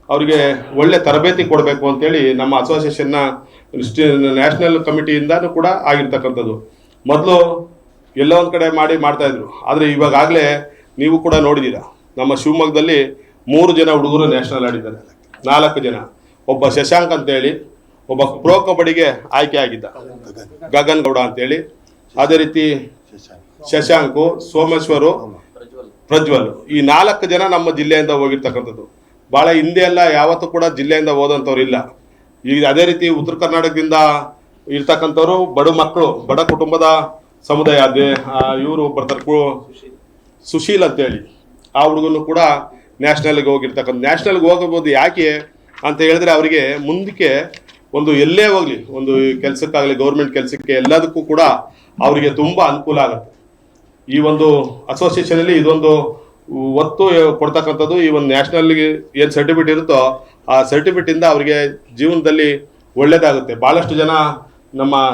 ಅವರಿಗೆ ಒಳ್ಳೆ ತರಬೇತಿ ಕೊಡಬೇಕು ಅಂತೇಳಿ ನಮ್ಮ ಅಸೋಸಿಯೇಷನ್ನ ನ್ಯಾಷನಲ್ ಕಮಿಟಿಯಿಂದನೂ ಕೂಡ ಆಗಿರ್ತಕ್ಕಂಥದ್ದು. ಮೊದಲು ಎಲ್ಲ ಒಂದು ಕಡೆ ಮಾಡ್ತಾ ಇದ್ರು, ಆದರೆ ಇವಾಗಲೇ ನೀವು ಕೂಡ ನೋಡಿದ್ದೀರಾ, ನಮ್ಮ ಶಿವಮೊಗ್ಗದಲ್ಲಿ 3 ಜನ ಹುಡುಗರು ನ್ಯಾಷನಲ್ ಆಡಿದ್ದಾರೆ, 4 ಜನ. ಒಬ್ಬ ಶಶಾಂಕ್ ಅಂತೇಳಿ ಒಬ್ಬ ಪ್ರೋ ಕಬಡ್ಡಿಗೆ ಆಯ್ಕೆ ಆಗಿದ್ದ, ಗಗನ್ ಗೌಡ ಅಂತೇಳಿ. ಅದೇ ರೀತಿ ಶಶಾಂಕು, ಸೋಮೇಶ್ವರು, ಪ್ರಜ್ವಲ್, ಈ 4 ಜನ ನಮ್ಮ ಜಿಲ್ಲೆಯಿಂದ ಹೋಗಿರ್ತಕ್ಕಂಥದ್ದು. ಭಾಳ ಹಿಂದೆ ಎಲ್ಲ ಯಾವತ್ತೂ ಕೂಡ ಜಿಲ್ಲೆಯಿಂದ ಹೋದಂಥವ್ರು ಇಲ್ಲ. ಈಗ ಅದೇ ರೀತಿ ಉತ್ತರ ಕರ್ನಾಟಕದಿಂದ ಇರ್ತಕ್ಕಂಥವ್ರು ಬಡ ಮಕ್ಕಳು, ಬಡ ಕುಟುಂಬದ ಸಮುದಾಯ, ಅದೇ ಇವರು ಬರ್ತಾರೆ, ಸುಶೀಲ್ ಅಂತೇಳಿ, ಆ ಹುಡುಗನು ಕೂಡ ನ್ಯಾಷನಲ್ಗೆ ಹೋಗಿರ್ತಕ್ಕಂಥ. ನ್ಯಾಷನಲ್ಗೆ ಹೋಗಬಹುದು ಯಾಕೆ ಅಂತ ಹೇಳಿದ್ರೆ, ಅವರಿಗೆ ಮುಂದಕ್ಕೆ ಒಂದು ಎಲ್ಲೇ ಹೋಗಲಿ, ಒಂದು ಕೆಲಸಕ್ಕಾಗಲಿ, ಗೌರ್ಮೆಂಟ್ ಕೆಲಸಕ್ಕೆ, ಎಲ್ಲದಕ್ಕೂ ಕೂಡ ಅವರಿಗೆ ತುಂಬ ಅನುಕೂಲ ಆಗುತ್ತೆ. ಈ ಒಂದು ಅಸೋಸಿಯೇಷನಲ್ಲಿ ಇದೊಂದು ಒತ್ತು ಕೊಡ್ತಕ್ಕಂಥದ್ದು. ಈ ಒಂದು ನ್ಯಾಷನಲ್ಗೆ ಏನು ಸರ್ಟಿಫಿಕೇಟ್ ಇರುತ್ತೋ ಆ ಸರ್ಟಿಫಿಕೇಟಿಂದ ಅವರಿಗೆ ಜೀವನದಲ್ಲಿ ಒಳ್ಳೇದಾಗುತ್ತೆ. ಭಾಳಷ್ಟು ಜನ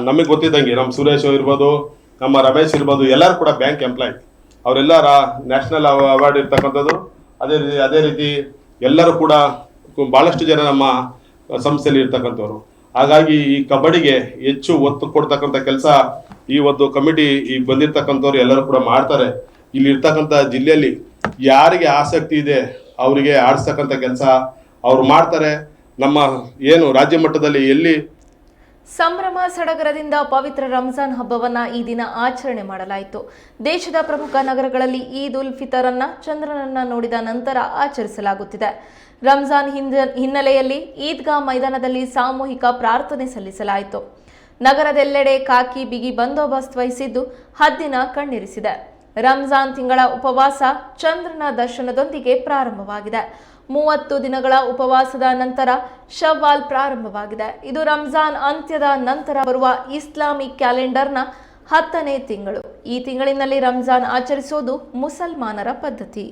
ನಮಗೆ ಗೊತ್ತಿದ್ದಂಗೆ, ನಮ್ಮ ಸುರೇಶ್ ಇರ್ಬೋದು, ನಮ್ಮ ರಮೇಶ್ ಇರ್ಬೋದು, ಎಲ್ಲರೂ ಕೂಡ ಬ್ಯಾಂಕ್ ಎಂಪ್ಲಾಯ್, ಅವರೆಲ್ಲ ನ್ಯಾಷನಲ್ ಅವಾರ್ಡ್ ಇರ್ತಕ್ಕಂಥದ್ದು. ಅದೇ ರೀತಿ ಎಲ್ಲರೂ ಕೂಡ ಭಾಳಷ್ಟು ಜನ ನಮ್ಮ ಸಂಸ್ಥೆಯಲ್ಲಿ ಇರ್ತಕ್ಕಂಥವ್ರು. ಹಾಗಾಗಿ ಈ ಕಬಡ್ಡಿಗೆ ಹೆಚ್ಚು ಒತ್ತು ಕೊಡ್ತಕ್ಕಂಥ ಕೆಲಸ ಈ ಒಂದು ಕಮಿಟಿ ಈ ಬಂದಿರ್ತಕ್ಕಂಥವ್ರು ಎಲ್ಲರೂ ಕೂಡ ಮಾಡ್ತಾರೆ. ಇಲ್ಲಿ ಇರ್ತಕ್ಕಂಥ ಜಿಲ್ಲೆಯಲ್ಲಿ ಯಾರಿಗೆ ಆಸಕ್ತಿ ಇದೆ ಅವರಿಗೆ ಆಡಿಸ್ತಕ್ಕಂಥ ಕೆಲಸ ಅವ್ರು ಮಾಡ್ತಾರೆ. ನಮ್ಮ ಏನು ರಾಜ್ಯ ಮಟ್ಟದಲ್ಲಿ ಎಲ್ಲಿ ಸಂಭ್ರಮ ಸಡಗರದಿಂದ ಪವಿತ್ರ ರಂಜಾನ್ ಹಬ್ಬವನ್ನ ಈ ದಿನ ಆಚರಣೆ ಮಾಡಲಾಯಿತು. ದೇಶದ ಪ್ರಮುಖ ನಗರಗಳಲ್ಲಿ ಈದ್ ಉಲ್ ಫಿತರ್ ಅನ್ನ ಚಂದ್ರನನ್ನ ನೋಡಿದ ನಂತರ ಆಚರಿಸಲಾಗುತ್ತಿದೆ. ರಂಜಾನ್ ಹಿನ್ನೆಲೆಯಲ್ಲಿ ಈದ್ಗಾ ಮೈದಾನದಲ್ಲಿ ಸಾಮೂಹಿಕ ಪ್ರಾರ್ಥನೆ ಸಲ್ಲಿಸಲಾಯಿತು. ನಗರದೆಲ್ಲೆಡೆ ಖಾಕಿ ಬಿಗಿ ಬಂದೋಬಸ್ತ್ ವಹಿಸಿದ್ದು ಹದ್ದಿನ ಕಣ್ಣಿರಿಸಿದೆ. ರಂಜಾನ್ ತಿಂಗಳ ಉಪವಾಸ ಚಂದ್ರನ ದರ್ಶನದೊಂದಿಗೆ ಪ್ರಾರಂಭವಾಗಿದೆ. 30 ದಿನಗಳ ಉಪವಾಸದ ನಂತರ ಶವ್ವಾಲ್ ಪ್ರಾರಂಭವಾಗಿದೆ. ಇದು ರಂಜಾನ್ ಅಂತ್ಯದ ನಂತರ ಬರುವ ಇಸ್ಲಾಮಿಕ್ ಕ್ಯಾಲೆಂಡರ್ನ 10ನೇ ತಿಂಗಳು. ಈ ತಿಂಗಳಿನಲ್ಲಿ ರಂಜಾನ್ ಆಚರಿಸುವುದು ಮುಸಲ್ಮಾನರ ಪದ್ಧತಿ.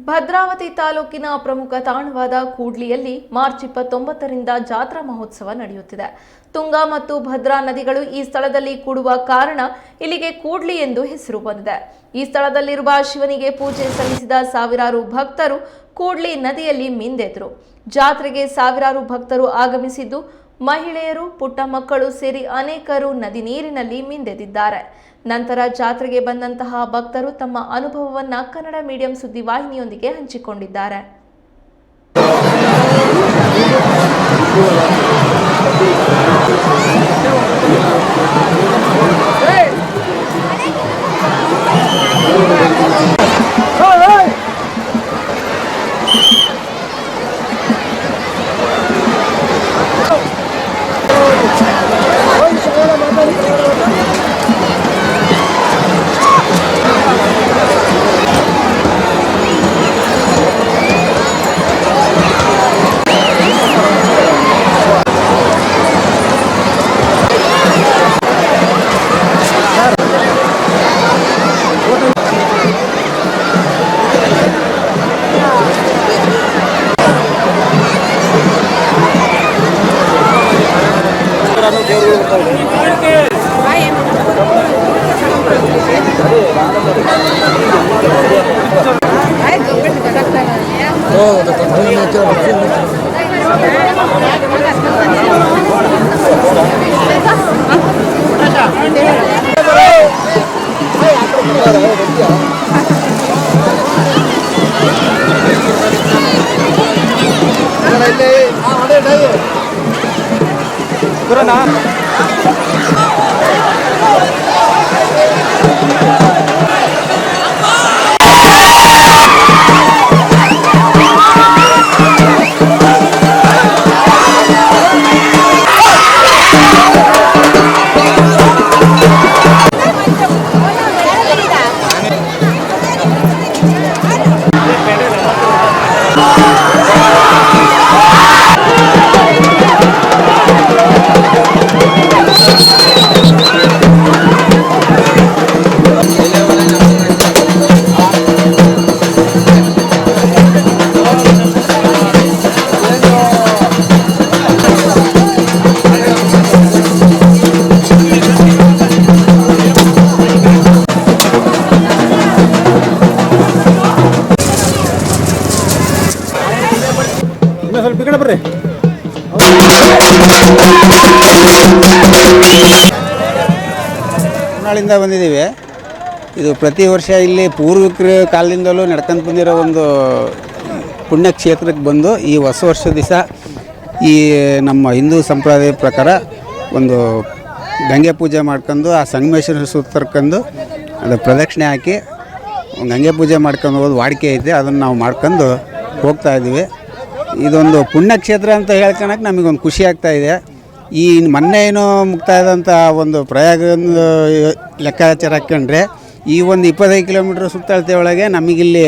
ಭದ್ರಾವತಿ ತಾಲೂಕಿನ ಪ್ರಮುಖ ತಾಣವಾದ ಕೂಡ್ಲಿಯಲ್ಲಿ ಮಾರ್ಚ್ 29ರಿಂದ ಜಾತ್ರಾ ಮಹೋತ್ಸವ ನಡೆಯುತ್ತಿದೆ. ತುಂಗಾ ಮತ್ತು ಭದ್ರಾ ನದಿಗಳು ಈ ಸ್ಥಳದಲ್ಲಿ ಕೂಡುವ ಕಾರಣ ಇಲ್ಲಿಗೆ ಕೂಡ್ಲಿ ಎಂದು ಹೆಸರು ಬಂದಿದೆ. ಈ ಸ್ಥಳದಲ್ಲಿರುವ ಶಿವನಿಗೆ ಪೂಜೆ ಸಲ್ಲಿಸಿದ ಸಾವಿರಾರು ಭಕ್ತರು ಕೂಡ್ಲಿ ನದಿಯಲ್ಲಿ ಮಿಂದೆದ್ರು. ಜಾತ್ರೆಗೆ ಸಾವಿರಾರು ಭಕ್ತರು ಆಗಮಿಸಿದ್ದು, ಮಹಿಳೆಯರು, ಪುಟ್ಟ ಮಕ್ಕಳು ಸೇರಿ ಅನೇಕರು ನದಿ ನೀರಿನಲ್ಲಿ ಮಿಂದೆದಿದ್ದಾರೆ. ನಂತರ ಜಾತ್ರೆಗೆ ಬಂದಂತಹ ಭಕ್ತರು ತಮ್ಮ ಅನುಭವವನ್ನ ಕನ್ನಡ ಮೀಡಿಯಂ ಸುದ್ದಿವಾಹಿನಿಯೊಂದಿಗೆ ಹಂಚಿಕೊಂಡಿದ್ದಾರೆ. ನಾಳಿಂದ ಬಂದಿದ್ದೀವಿ. ಇದು ಪ್ರತಿ ವರ್ಷ ಇಲ್ಲಿ ಪೂರ್ವಿಕರ ಕಾಲದಿಂದಲೂ ನಡ್ಕೊಂಡು ಬಂದಿರೋ ಒಂದು ಪುಣ್ಯಕ್ಷೇತ್ರಕ್ಕೆ ಬಂದು ಈ ಹೊಸ ವರ್ಷದ ದಿವಸ ಈ ನಮ್ಮ ಹಿಂದೂ ಸಂಪ್ರದಾಯ ಪ್ರಕಾರ ಒಂದು ಗಂಗೆ ಪೂಜೆ ಮಾಡ್ಕೊಂಡು ಆ ಸಂಗಮೇಶ್ವರ ಸುತ್ತರ್ಕೊಂಡು ಅದು ಪ್ರದಕ್ಷಿಣೆ ಹಾಕಿ ಗಂಗೆ ಪೂಜೆ ಮಾಡ್ಕೊಂಡು ಹೋಗೋದು ವಾಡಿಕೆ ಐತೆ. ಅದನ್ನು ನಾವು ಮಾಡ್ಕೊಂಡು ಹೋಗ್ತಾ ಇದ್ದೀವಿ. ಇದೊಂದು ಪುಣ್ಯಕ್ಷೇತ್ರ ಅಂತ ಹೇಳ್ಕೊಳಕ್ಕೆ ನಮಗೊಂದು ಖುಷಿ ಆಗ್ತಾಯಿದೆ. ಈ ಮೊನ್ನೆ ಏನೋ ಮುಕ್ತಾಯದಂಥ ಒಂದು ಪ್ರಯಾಗ ಲೆಕ್ಕಾಚಾರ ಹಾಕ್ಕೊಂಡ್ರೆ ಈ ಒಂದು 25 ಕಿಲೋಮೀಟ್ರ್ ಸುತ್ತಳತೆ ಒಳಗೆ ನಮಗಿಲ್ಲಿ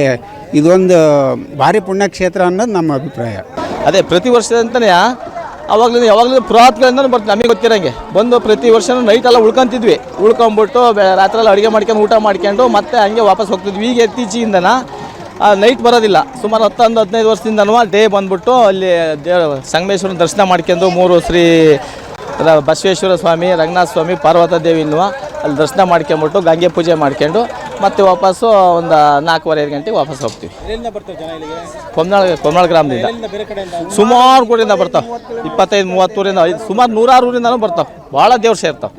ಇದೊಂದು ಭಾರಿ ಪುಣ್ಯಕ್ಷೇತ್ರ ಅನ್ನೋದು ನಮ್ಮ ಅಭಿಪ್ರಾಯ. ಅದೇ ಪ್ರತಿ ವರ್ಷದಂತಲೇ ಅವಾಗಲೂ ಯಾವಾಗಲೂ ಪುರಾತನಗಳಿಂದ ಬರ್ತೀವಿ. ನಮಗೆ ಗೊತ್ತಿರೋಂಗೆ ಬಂದು ಪ್ರತಿ ವರ್ಷವೂ ನೈಟೆಲ್ಲ ಉಳ್ಕೊತಿದ್ವಿ. ಉಳ್ಕೊಂಬಿಟ್ಟು ರಾತ್ರೆಲ್ಲ ಅಡುಗೆ ಮಾಡ್ಕೊಂಡು ಊಟ ಮಾಡ್ಕೊಂಡು ಮತ್ತೆ ಹಂಗೆ ವಾಪಸ್ ಹೋಗ್ತಿದ್ವಿ. ಈಗ ಇತ್ತೀಚಿಂದನ ನೈಟ್ ಬರೋದಿಲ್ಲ. ಸುಮಾರು 10-15 ವರ್ಷದಿಂದನೂ ಡೇ ಬಂದ್ಬಿಟ್ಟು ಅಲ್ಲಿ ಸಂಗಮೇಶ್ವರನ ದರ್ಶನ ಮಾಡ್ಕೊಂಡು 3 ಶ್ರೀ ಬಸವೇಶ್ವರ ಸ್ವಾಮಿ, ರಂಗನಾಥ ಸ್ವಾಮಿ, ಪಾರ್ವತ ದೇವಿನೂ ಅಲ್ಲಿ ದರ್ಶನ ಮಾಡ್ಕೊಂಬಿಟ್ಟು ಗಂಗೆ ಪೂಜೆ ಮಾಡ್ಕೊಂಡು ಮತ್ತೆ ವಾಪಸ್ಸು ಒಂದು 4:15 ಗಂಟೆಗೆ ವಾಪಸ್ ಹೋಗ್ತೀವಿ. ಕೊಮ್ನಾಳ ಗ್ರಾಮದಿಂದ ಸುಮಾರು ಊರಿಂದ ಬರ್ತಾವೆ. 25-30 ಊರಿಂದ ಸುಮಾರು 100 ಊರಿಂದನೂ ಬರ್ತಾವೆ. ಭಾಳ ದೇವ್ರು ಸೇರ್ತಾವೆ,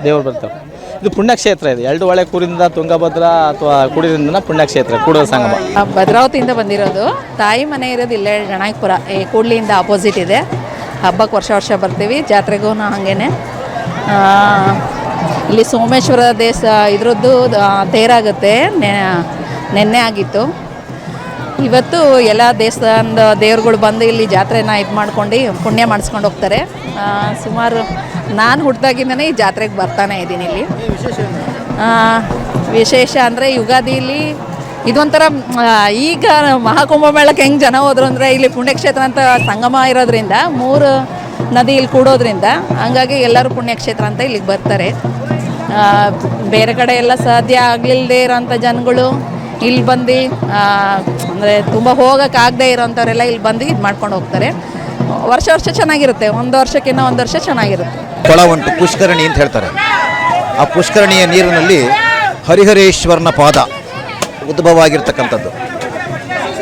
ದೇವ್ರು ಬರ್ತಾವೆ. ಇದು ಪುಣ್ಯಕ್ಷೇತ್ರ. ಇದು 2 ಹೊಳೆ ಕೂರಿಂದ ತುಂಗಭದ್ರಾ ಅಥವಾ ಕುಡಿರಿಂದ ಪುಣ್ಯಕ್ಷೇತ್ರ ಕೂಡಲ ಸಂಗಮ. ಭದ್ರಾವತಿಯಿಂದ ಬಂದಿರೋದು. ತಾಯಿ ಮನೆ ಇರೋದು ಇಲ್ಲೇ ಗಣಾಯಕಪುರ, ಈ ಕೂಡ್ಲಿಯಿಂದ ಆಪೋಸಿಟ್ ಇದೆ. ಹಬ್ಬಕ್ಕೆ ವರ್ಷ ಬರ್ತೀವಿ. ಜಾತ್ರೆಗೂ ಹಾಗೇನೆ. ಇಲ್ಲಿ ಸೋಮೇಶ್ವರ ಇದ್ರದ್ದು ತೇರಾಗುತ್ತೆ. ನೆನ್ನೆ ಆಗಿತ್ತು. ಇವತ್ತು ಎಲ್ಲ ದೇವಸ್ಥಾನದ ದೇವ್ರುಗಳು ಬಂದು ಇಲ್ಲಿ ಜಾತ್ರೆನ ಇದು ಮಾಡ್ಕೊಂಡು ಪುಣ್ಯ ಮಾಡಿಸ್ಕೊಂಡು ಹೋಗ್ತಾರೆ. ಸುಮಾರು ನಾನು ಹುಟ್ಟಿದಾಗಿಂದನೇ ಈ ಜಾತ್ರೆಗೆ ಬರ್ತಾನೆ ಇದ್ದೀನಿ. ಇಲ್ಲಿ ವಿಶೇಷ ಅಂದರೆ ಯುಗಾದಿಲಿ ಇದೊಂಥರ ಈಗ ಮಹಾಕುಂಭಮೇಳಕ್ಕೆ ಹೆಂಗೆ ಜನ ಹೋದ್ರು ಅಂದರೆ ಇಲ್ಲಿ ಪುಣ್ಯಕ್ಷೇತ್ರ ಅಂತ ಸಂಗಮ ಇರೋದ್ರಿಂದ 3 ನದಿ ಇಲ್ಲಿ ಕೂಡೋದ್ರಿಂದ ಹಂಗಾಗಿ ಎಲ್ಲರೂ ಪುಣ್ಯಕ್ಷೇತ್ರ ಅಂತ ಇಲ್ಲಿಗೆ ಬರ್ತಾರೆ. ಬೇರೆ ಕಡೆ ಎಲ್ಲ ಸಾಧ್ಯ ಆಗಲಿಲ್ಲದೆ ಇರೋಂಥ ಜನಗಳು ಇಲ್ಲಿ ಬಂದು ಅಂದರೆ ತುಂಬ ಹೋಗೋಕ್ಕಾಗದೇ ಇರೋಂಥವರೆಲ್ಲ ಇಲ್ಲಿ ಬಂದು ಇದು ಮಾಡ್ಕೊಂಡು ಹೋಗ್ತಾರೆ. ವರ್ಷ ಚೆನ್ನಾಗಿರುತ್ತೆ, ಒಂದು ವರ್ಷಕ್ಕಿಂತ ಒಂದು ವರ್ಷ ಚೆನ್ನಾಗಿರುತ್ತೆ. ಕೊಳ ಉಂಟು, ಪುಷ್ಕರಣಿ ಅಂತ ಹೇಳ್ತಾರೆ. ಆ ಪುಷ್ಕರಣಿಯ ನೀರಿನಲ್ಲಿ ಹರಿಹರೇಶ್ವರನ ಪಾದ ಉದ್ಭವ ಆಗಿರ್ತಕ್ಕಂಥದ್ದು.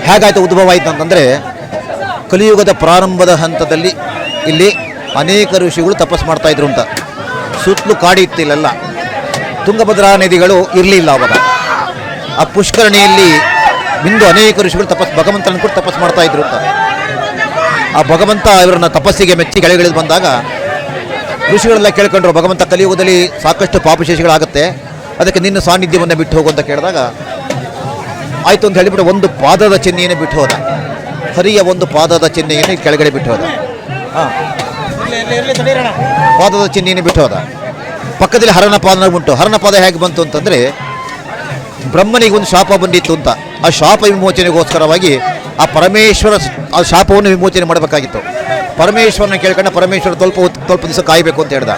ಹೇಗಾಯಿತು ಉದ್ಭವ ಆಯಿತು ಅಂತಂದರೆ, ಕಲಿಯುಗದ ಪ್ರಾರಂಭದ ಹಂತದಲ್ಲಿ ಇಲ್ಲಿ ಅನೇಕ ಋಷಿಗಳು ತಪಸ್ಸು ಮಾಡ್ತಾಯಿದ್ರು ಅಂತ. ಸುತ್ತಲೂ ಕಾಡಿತ್ತು ಇಲ್ಲೆಲ್ಲ, ತುಂಗಭದ್ರಾ ನದಿಗಳು ಇರಲಿಲ್ಲ ಅವಾಗ. ಆ ಪುಷ್ಕರಣಿಯಲ್ಲಿ ಬಿಂದು ಅನೇಕ ಋಷಿಗಳು ಭಗವಂತನ ಕೂಡ ತಪಸ್ಸು ಮಾಡ್ತಾಯಿದ್ರು ಅಂತ. ಆ ಭಗವಂತ ಇವರನ್ನ ತಪಸ್ಸಿಗೆ ಮೆಚ್ಚಿ ಕೆಳಗಿಳಿದು ಬಂದಾಗ ಋಷಿಗಳೆಲ್ಲ ಕೇಳ್ಕೊಂಡ್ರು, ಭಗವಂತ ಕಲಿಯುಗದಲ್ಲಿ ಸಾಕಷ್ಟು ಪಾಪಶೇಷಿಗಳಾಗುತ್ತೆ, ಅದಕ್ಕೆ ನಿನ್ನ ಸಾನ್ನಿಧ್ಯವನ್ನು ಬಿಟ್ಟು ಹೋಗು ಅಂತ ಕೇಳಿದಾಗ ಆಯಿತು ಅಂತ ಹೇಳಿಬಿಟ್ಟು ಒಂದು ಪಾದದ ಚಿಹ್ನೆಯನ್ನು ಬಿಟ್ಟು ಹೋದ. ಹರಿಯ ಒಂದು ಪಾದದ ಚಿಹ್ನೆಯನ್ನು ಕೆಳಗಡೆ ಬಿಟ್ಟು ಹೋದ. ಪಾದದ ಚಿಹ್ನೆಯನ್ನು ಬಿಟ್ಟು ಹೋದ. ಪಕ್ಕದಲ್ಲಿ ಹರನ ಪಾದ ಉಂಟು. ಹರನ ಪಾದ ಹೇಗೆ ಬಂತು ಅಂತಂದರೆ, ಬ್ರಹ್ಮನಿಗೆ ಒಂದು ಶಾಪ ಬಂದಿತ್ತು ಅಂತ. ಆ ಶಾಪ ವಿಮೋಚನೆಗೋಸ್ಕರವಾಗಿ ಆ ಪರಮೇಶ್ವರ ಆ ಶಾಪವನ್ನು ವಿಮೋಚನೆ ಮಾಡಬೇಕಾಗಿತ್ತು. ಪರಮೇಶ್ವರನ ಕೇಳ್ಕೊಂಡು ಪರಮೇಶ್ವರ ಸ್ವಲ್ಪ ದಿವಸ ಕಾಯಬೇಕು ಅಂತ ಹೇಳ್ದ.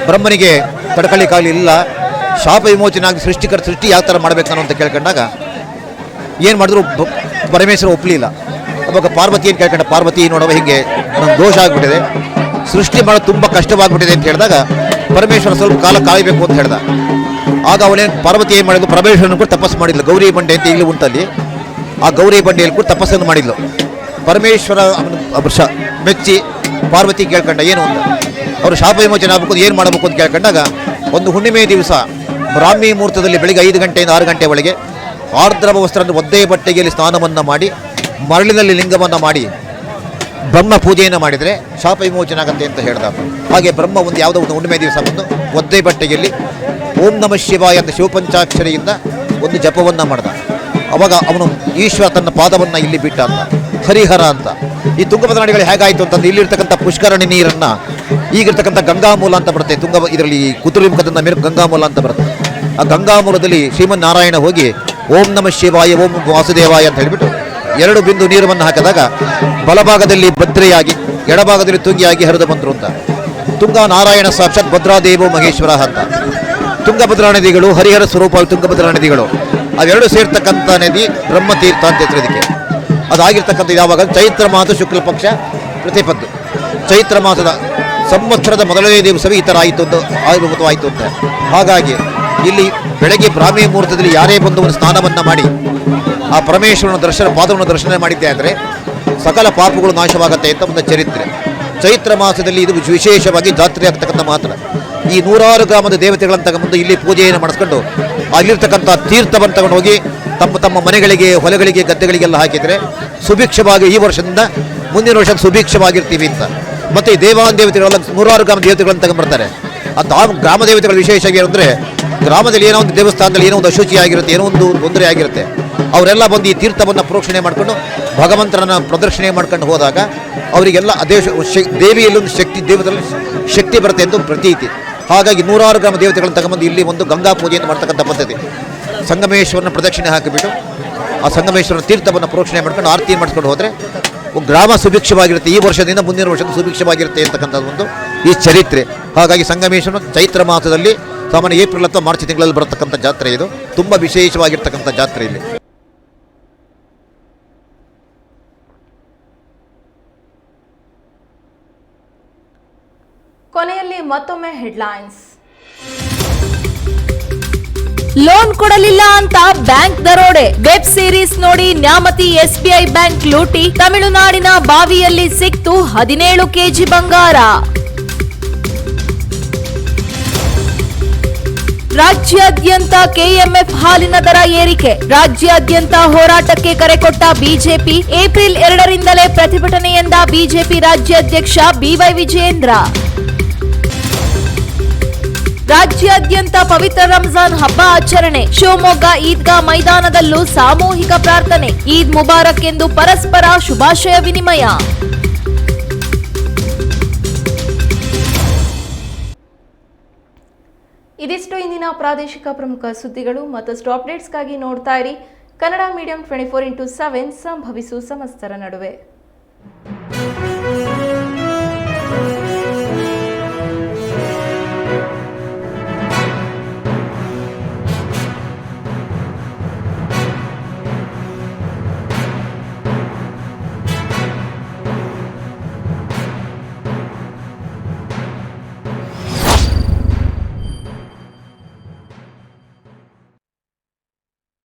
ಬ್ರಹ್ಮನಿಗೆ ತಡ್ಕೊಳ್ಳಿಕ್ಕಾಗಲಿಲ್ಲ. ಶಾಪ ವಿಮೋಚನೆ ಆಗಿ ಸೃಷ್ಟಿ ಯಾವ ಥರ ಮಾಡಬೇಕು ನಾನು ಅಂತ ಕೇಳ್ಕೊಂಡಾಗ ಏನು ಮಾಡಿದ್ರು ಪರಮೇಶ್ವರ ಒಪ್ಪಲಿಲ್ಲ. ಅವಾಗ ಪಾರ್ವತಿಯನ್ನು ಕೇಳ್ಕೊಂಡ, ಪಾರ್ವತಿ ನೋಡುವ ಹೀಗೆ ನನ್ನ ದೋಷ ಆಗಿಬಿಟ್ಟಿದೆ, ಸೃಷ್ಟಿ ಮಾಡೋದು ತುಂಬ ಕಷ್ಟವಾಗ್ಬಿಟ್ಟಿದೆ ಅಂತ ಹೇಳಿದಾಗ ಪರಮೇಶ್ವರ ಸ್ವಲ್ಪ ಕಾಲ ಕಾಯಬೇಕು ಅಂತ ಹೇಳ್ದ. ಆಗ ಅವನೇನು ಪಾರ್ವತಿ ಏನು ಮಾಡಿದ್ರು, ಪರಮೇಶ್ವರನ ಕೂಡ ತಪಸ್ಸು ಮಾಡಿದ್ಲು. ಗೌರಿ ಬಂಡೆ ಅಂತ ಈಗಲೂ ಉಂಟಲ್ಲಿ, ಆ ಗೌರಿ ಬಂಡೆಯಲ್ಲಿ ಕೂಡ ತಪಸ್ಸನ್ನು ಮಾಡಿದ್ಲು. ಪರಮೇಶ್ವರ ಮೆಚ್ಚಿ ಪಾರ್ವತಿ ಕೇಳ್ಕೊಂಡ ಏನು ಅಂತ. ಅವರು ಶಾಪ ವಿಮೋಚನೆ ಆಗಬೇಕು, ಏನು ಮಾಡಬೇಕು ಅಂತ ಕೇಳ್ಕೊಂಡಾಗ ಒಂದು ಹುಣ್ಣಿಮೆ ದಿವಸ ಬ್ರಾಹ್ಮಿ ಮುಹೂರ್ತದಲ್ಲಿ ಬೆಳಿಗ್ಗೆ 5 ಗಂಟೆಯಿಂದ 6 ಗಂಟೆ ಒಳಗೆ ಆರ್ದ್ರವ ವಸ್ತ್ರ ಒದ್ದೆ ಬಟ್ಟೆಯಲ್ಲಿ ಸ್ನಾನವನ್ನು ಮಾಡಿ ಮರಳಿನಲ್ಲಿ ಲಿಂಗವನ್ನು ಮಾಡಿ ಬ್ರಹ್ಮ ಪೂಜೆಯನ್ನು ಮಾಡಿದರೆ ಶಾಪ ವಿಮೋಚನೆ ಆಗುತ್ತೆ ಅಂತ ಹೇಳ್ದ. ಹಾಗೆ ಬ್ರಹ್ಮ ಒಂದು ಯಾವುದೋ ಒಂದು ಹುಣ್ಣಿಮೆ ದಿವಸ ಬಂದು ಒದ್ದೆ ಬಟ್ಟೆಯಲ್ಲಿ ಓಂ ನಮಃ ಶಿವಾಯ ಅಂತ ಶಿವಪಂಚಾಕ್ಷರಿಯಿಂದ ಒಂದು ಜಪವನ್ನು ಮಾಡ್ದ. ಅವಾಗ ಅವನು ಈಶ್ವರ ತನ್ನ ಪಾದವನ್ನು ಇಲ್ಲಿ ಬಿಟ್ಟ ಅಂತ, ಹರಿಹರ ಅಂತ. ಈ ತುಂಗಭದ್ರಾ ನದಿಗಳು ಹೇಗಾಯಿತು ಅಂತಂದ್ರೆ, ಇಲ್ಲಿರ್ತಕ್ಕಂಥ ಪುಷ್ಕರಣಿ ನೀರನ್ನು ಈಗಿರ್ತಕ್ಕಂಥ ಗಂಗಾಮೂಲ ಅಂತ ಬರುತ್ತೆ. ಇದರಲ್ಲಿ ಕುತುರ್ಮುಖದಿಂದ ಮೇಲೆ ಗಂಗಾಮೂಲ ಅಂತ ಬರುತ್ತೆ. ಆ ಗಂಗಾಮೂಲದಲ್ಲಿ ಶ್ರೀಮನ್ನಾರಾಯಣ ಹೋಗಿ ಓಂ ನಮಃ ಶಿವಾಯ ಓಂ ವಾಸುದೇವಾಯ ಅಂತ ಹೇಳಿಬಿಟ್ಟು 2 ಬಿಂದು ನೀರನ್ನು ಹಾಕಿದಾಗ ಬಲಭಾಗದಲ್ಲಿ ಭದ್ರೆಯಾಗಿ ಎಡಭಾಗದಲ್ಲಿ ತುಂಗಿಯಾಗಿ ಹರಿದು ಬಂದರು ಅಂತ. ತುಂಗಾ ನಾರಾಯಣ ಸಾಕ್ಷಾತ್ ಭದ್ರಾದೇವೋ ಮಹೇಶ್ವರ ಅಂತ. ತುಂಗಭದ್ರಾ ನದಿಗಳು ಹರಿಹರ ಸ್ವರೂಪ ತುಂಗಭದ್ರಾ ನದಿಗಳು ಅವೆರಡು ಸೇರ್ತಕ್ಕಂಥ ನದಿ ಬ್ರಹ್ಮತೀರ್ಥ ಅಂತ ಹೆಸರು ಇದಕ್ಕೆ. ಅದಾಗಿರ್ತಕ್ಕಂಥ ಯಾವಾಗ ಚೈತ್ರ ಮಾಸ ಶುಕ್ಲ ಪಕ್ಷ ಪ್ರತಿಪತ್ತು, ಚೈತ್ರ ಮಾಸದ ಸಂವತ್ಸರದ ಮೊದಲನೇ ದಿವಸವೇ ಈ ಥರ ಆಯಿತು ಅಂತ ಆವಿರ್ಭೂತವಾಯಿತು ಅಂತ. ಹಾಗಾಗಿ ಇಲ್ಲಿ ಬೆಳಗ್ಗೆ ಬ್ರಾಹ್ಮಿ ಮುಹೂರ್ತದಲ್ಲಿ ಯಾರೇ ಬಂದು ಒಂದು ಸ್ನಾನವನ್ನು ಮಾಡಿ ಆ ಪರಮೇಶ್ವರನ ಪಾದವನ್ನು ದರ್ಶನ ಮಾಡಿದ್ದೆ ಅಂದರೆ ಸಕಲ ಪಾಪಗಳು ನಾಶವಾಗುತ್ತೆ ಅಂತ ಒಂದು ಚರಿತ್ರೆ. ಚೈತ್ರ ಮಾಸದಲ್ಲಿ ಇದು ವಿಶೇಷವಾಗಿ ಜಾತ್ರೆ ಆಗ್ತಕ್ಕಂಥ ಮಾತ್ರ. ಈ 100 ಗ್ರಾಮದ ದೇವತೆಗಳನ್ನು ತಗೊಂಡು ಇಲ್ಲಿ ಪೂಜೆಯನ್ನು ಮಾಡಿಸ್ಕೊಂಡು ಅಲ್ಲಿರ್ತಕ್ಕಂಥ ತೀರ್ಥವನ್ನು ತಗೊಂಡು ಹೋಗಿ ತಮ್ಮ ಮನೆಗಳಿಗೆ, ಹೊಲಗಳಿಗೆ, ಗದ್ದೆಗಳಿಗೆಲ್ಲ ಹಾಕಿದರೆ ಸುಭಿಕ್ಷವಾಗಿ ಈ ವರ್ಷದಿಂದ ಮುಂದಿನ ವರ್ಷ ಸುಭಿಕ್ಷವಾಗಿರ್ತೀವಿ ಅಂತ. ಮತ್ತು ಈ ದೇವಾದೇವತೆಗಳೆಲ್ಲ 100 ಗ್ರಾಮ ದೇವತೆಗಳನ್ನು ತಗೊಂಡ್ಬರ್ತಾರೆ. ಆ ಗ್ರಾಮ ದೇವತೆಗಳ ವಿಶೇಷ ಏನಂದರೆ, ಗ್ರಾಮದಲ್ಲಿ ಏನೋ ಒಂದು ದೇವಸ್ಥಾನದಲ್ಲಿ ಏನೋ ಒಂದು ಅಶುಚಿ ಆಗಿರುತ್ತೆ, ಏನೋ ಒಂದು ತೊಂದರೆ ಆಗಿರುತ್ತೆ, ಅವರೆಲ್ಲ ಬಂದು ಈ ತೀರ್ಥವನ್ನು ಪ್ರೋಕ್ಷಣೆ ಮಾಡಿಕೊಂಡು ಭಗವಂತರನ್ನು ಪ್ರದರ್ಶನೆ ಮಾಡ್ಕೊಂಡು ಹೋದಾಗ ಅವರಿಗೆಲ್ಲ ದೇವಿಯಲ್ಲೊಂದು ದೇವತೆಯಲ್ಲಿ ಶಕ್ತಿ ಬರುತ್ತೆ ಎಂದು ಪ್ರತೀತಿ. ಹಾಗಾಗಿ 100 ಗ್ರಾಮ ದೇವತೆಗಳನ್ನು ತಗೊಂಬಂದು ಇಲ್ಲಿ ಒಂದು ಗಂಗಾ ಪೂಜೆಯನ್ನು ಮಾಡ್ತಕ್ಕಂಥ ಪದ್ಧತಿ. ಸಂಗಮೇಶ್ವರನ ಪ್ರದಕ್ಷಿಣೆ ಹಾಕಿಬಿಟ್ಟು ಆ ಸಂಗಮೇಶ್ವರನ ತೀರ್ಥವನ್ನು ಪ್ರೋಕ್ಷಣೆ ಮಾಡ್ಕೊಂಡು ಆರತಿ ಮಾಡಿಸ್ಕೊಂಡು ಹೋದರೆ ಗ್ರಾಮ ಸುಭಿಕ್ಷವಾಗಿರುತ್ತೆ. ಈ ವರ್ಷದಿಂದ ಮುಂದಿನ ವರ್ಷದ ಸುಭಿಕ್ಷವಾಗಿರುತ್ತೆ ಅಂತಕ್ಕಂಥದ್ದು ಒಂದು ಈ ಚರಿತ್ರೆ. ಹಾಗಾಗಿ ಸಂಗಮೇಶ್ವರನ ಚೈತ್ರ ಮಾಸದಲ್ಲಿ ಸಾಮಾನ್ಯ ಏಪ್ರಿಲ್ ಅಥವಾ ಮಾರ್ಚ್ ತಿಂಗಳಲ್ಲಿ ಬರತಕ್ಕಂಥ ಜಾತ್ರೆ ಇದು. ತುಂಬ ವಿಶೇಷವಾಗಿರ್ತಕ್ಕಂಥ ಜಾತ್ರೆ ಇಲ್ಲಿ. ಕೊನೆಯಲ್ಲಿ ಮತ್ತೊಮ್ಮೆ ಹೆಡ್ಲೈನ್ಸ್. ಲೋನ್ ಕೊಡಲಿಲ್ಲ ಅಂತ ಬ್ಯಾಂಕ್ ದರೋಡೆ. ವೆಬ್ ಸೀರೀಸ್ ನೋಡಿ ನ್ಯಾಮತಿ ಎಸ್ಬಿಐ ಬ್ಯಾಂಕ್ ಲೂಟಿ. ತಮಿಳುನಾಡಿನ ಬಾವಿಯಲ್ಲಿ ಸಿಕ್ತು 17 ಕೆಜಿ ಬಂಗಾರ. ರಾಜ್ಯಾದ್ಯಂತ ಕೆಎಂಎಫ್ ಹಾಲಿನ ದರ ಏರಿಕೆ. ರಾಜ್ಯಾದ್ಯಂತ ಹೋರಾಟಕ್ಕೆ ಕರೆ ಕೊಟ್ಟ ಬಿಜೆಪಿ. ಏಪ್ರಿಲ್ 2ರಿಂದಲೇ ಪ್ರತಿಭಟನೆ ಎಂದ ಬಿಜೆಪಿ ರಾಜ್ಯಾಧ್ಯಕ್ಷ ಬಿವೈ ವಿಜಯೇಂದ್ರ. ರಾಜ್ಯಾದ್ಯಂತ ಪವಿತ್ರ ರಂಜಾನ್ ಹಬ್ಬ ಆಚರಣೆ. ಶಿವಮೊಗ್ಗ ಈದ್ಗಾ ಮೈದಾನದಲ್ಲೂ ಸಾಮೂಹಿಕ ಪ್ರಾರ್ಥನೆ. ಈದ್ ಮುಬಾರಕ್ ಎಂದು ಪರಸ್ಪರ ಶುಭಾಶಯ ವಿನಿಮಯ. ಇದಿಷ್ಟು ಇಂದಿನ ಪ್ರಾದೇಶಿಕ ಪ್ರಮುಖ ಸುದ್ದಿಗಳು. ಮತ್ತಷ್ಟು ಅಪ್ಡೇಟ್ಸ್ಗಾಗಿ ನೋಡ್ತಾ ಇರಿ ಕನ್ನಡ ಮೀಡಿಯಂ 24x7, ಸಂಭವಿಸು ಸಮಸ್ತರ ನಡುವೆ.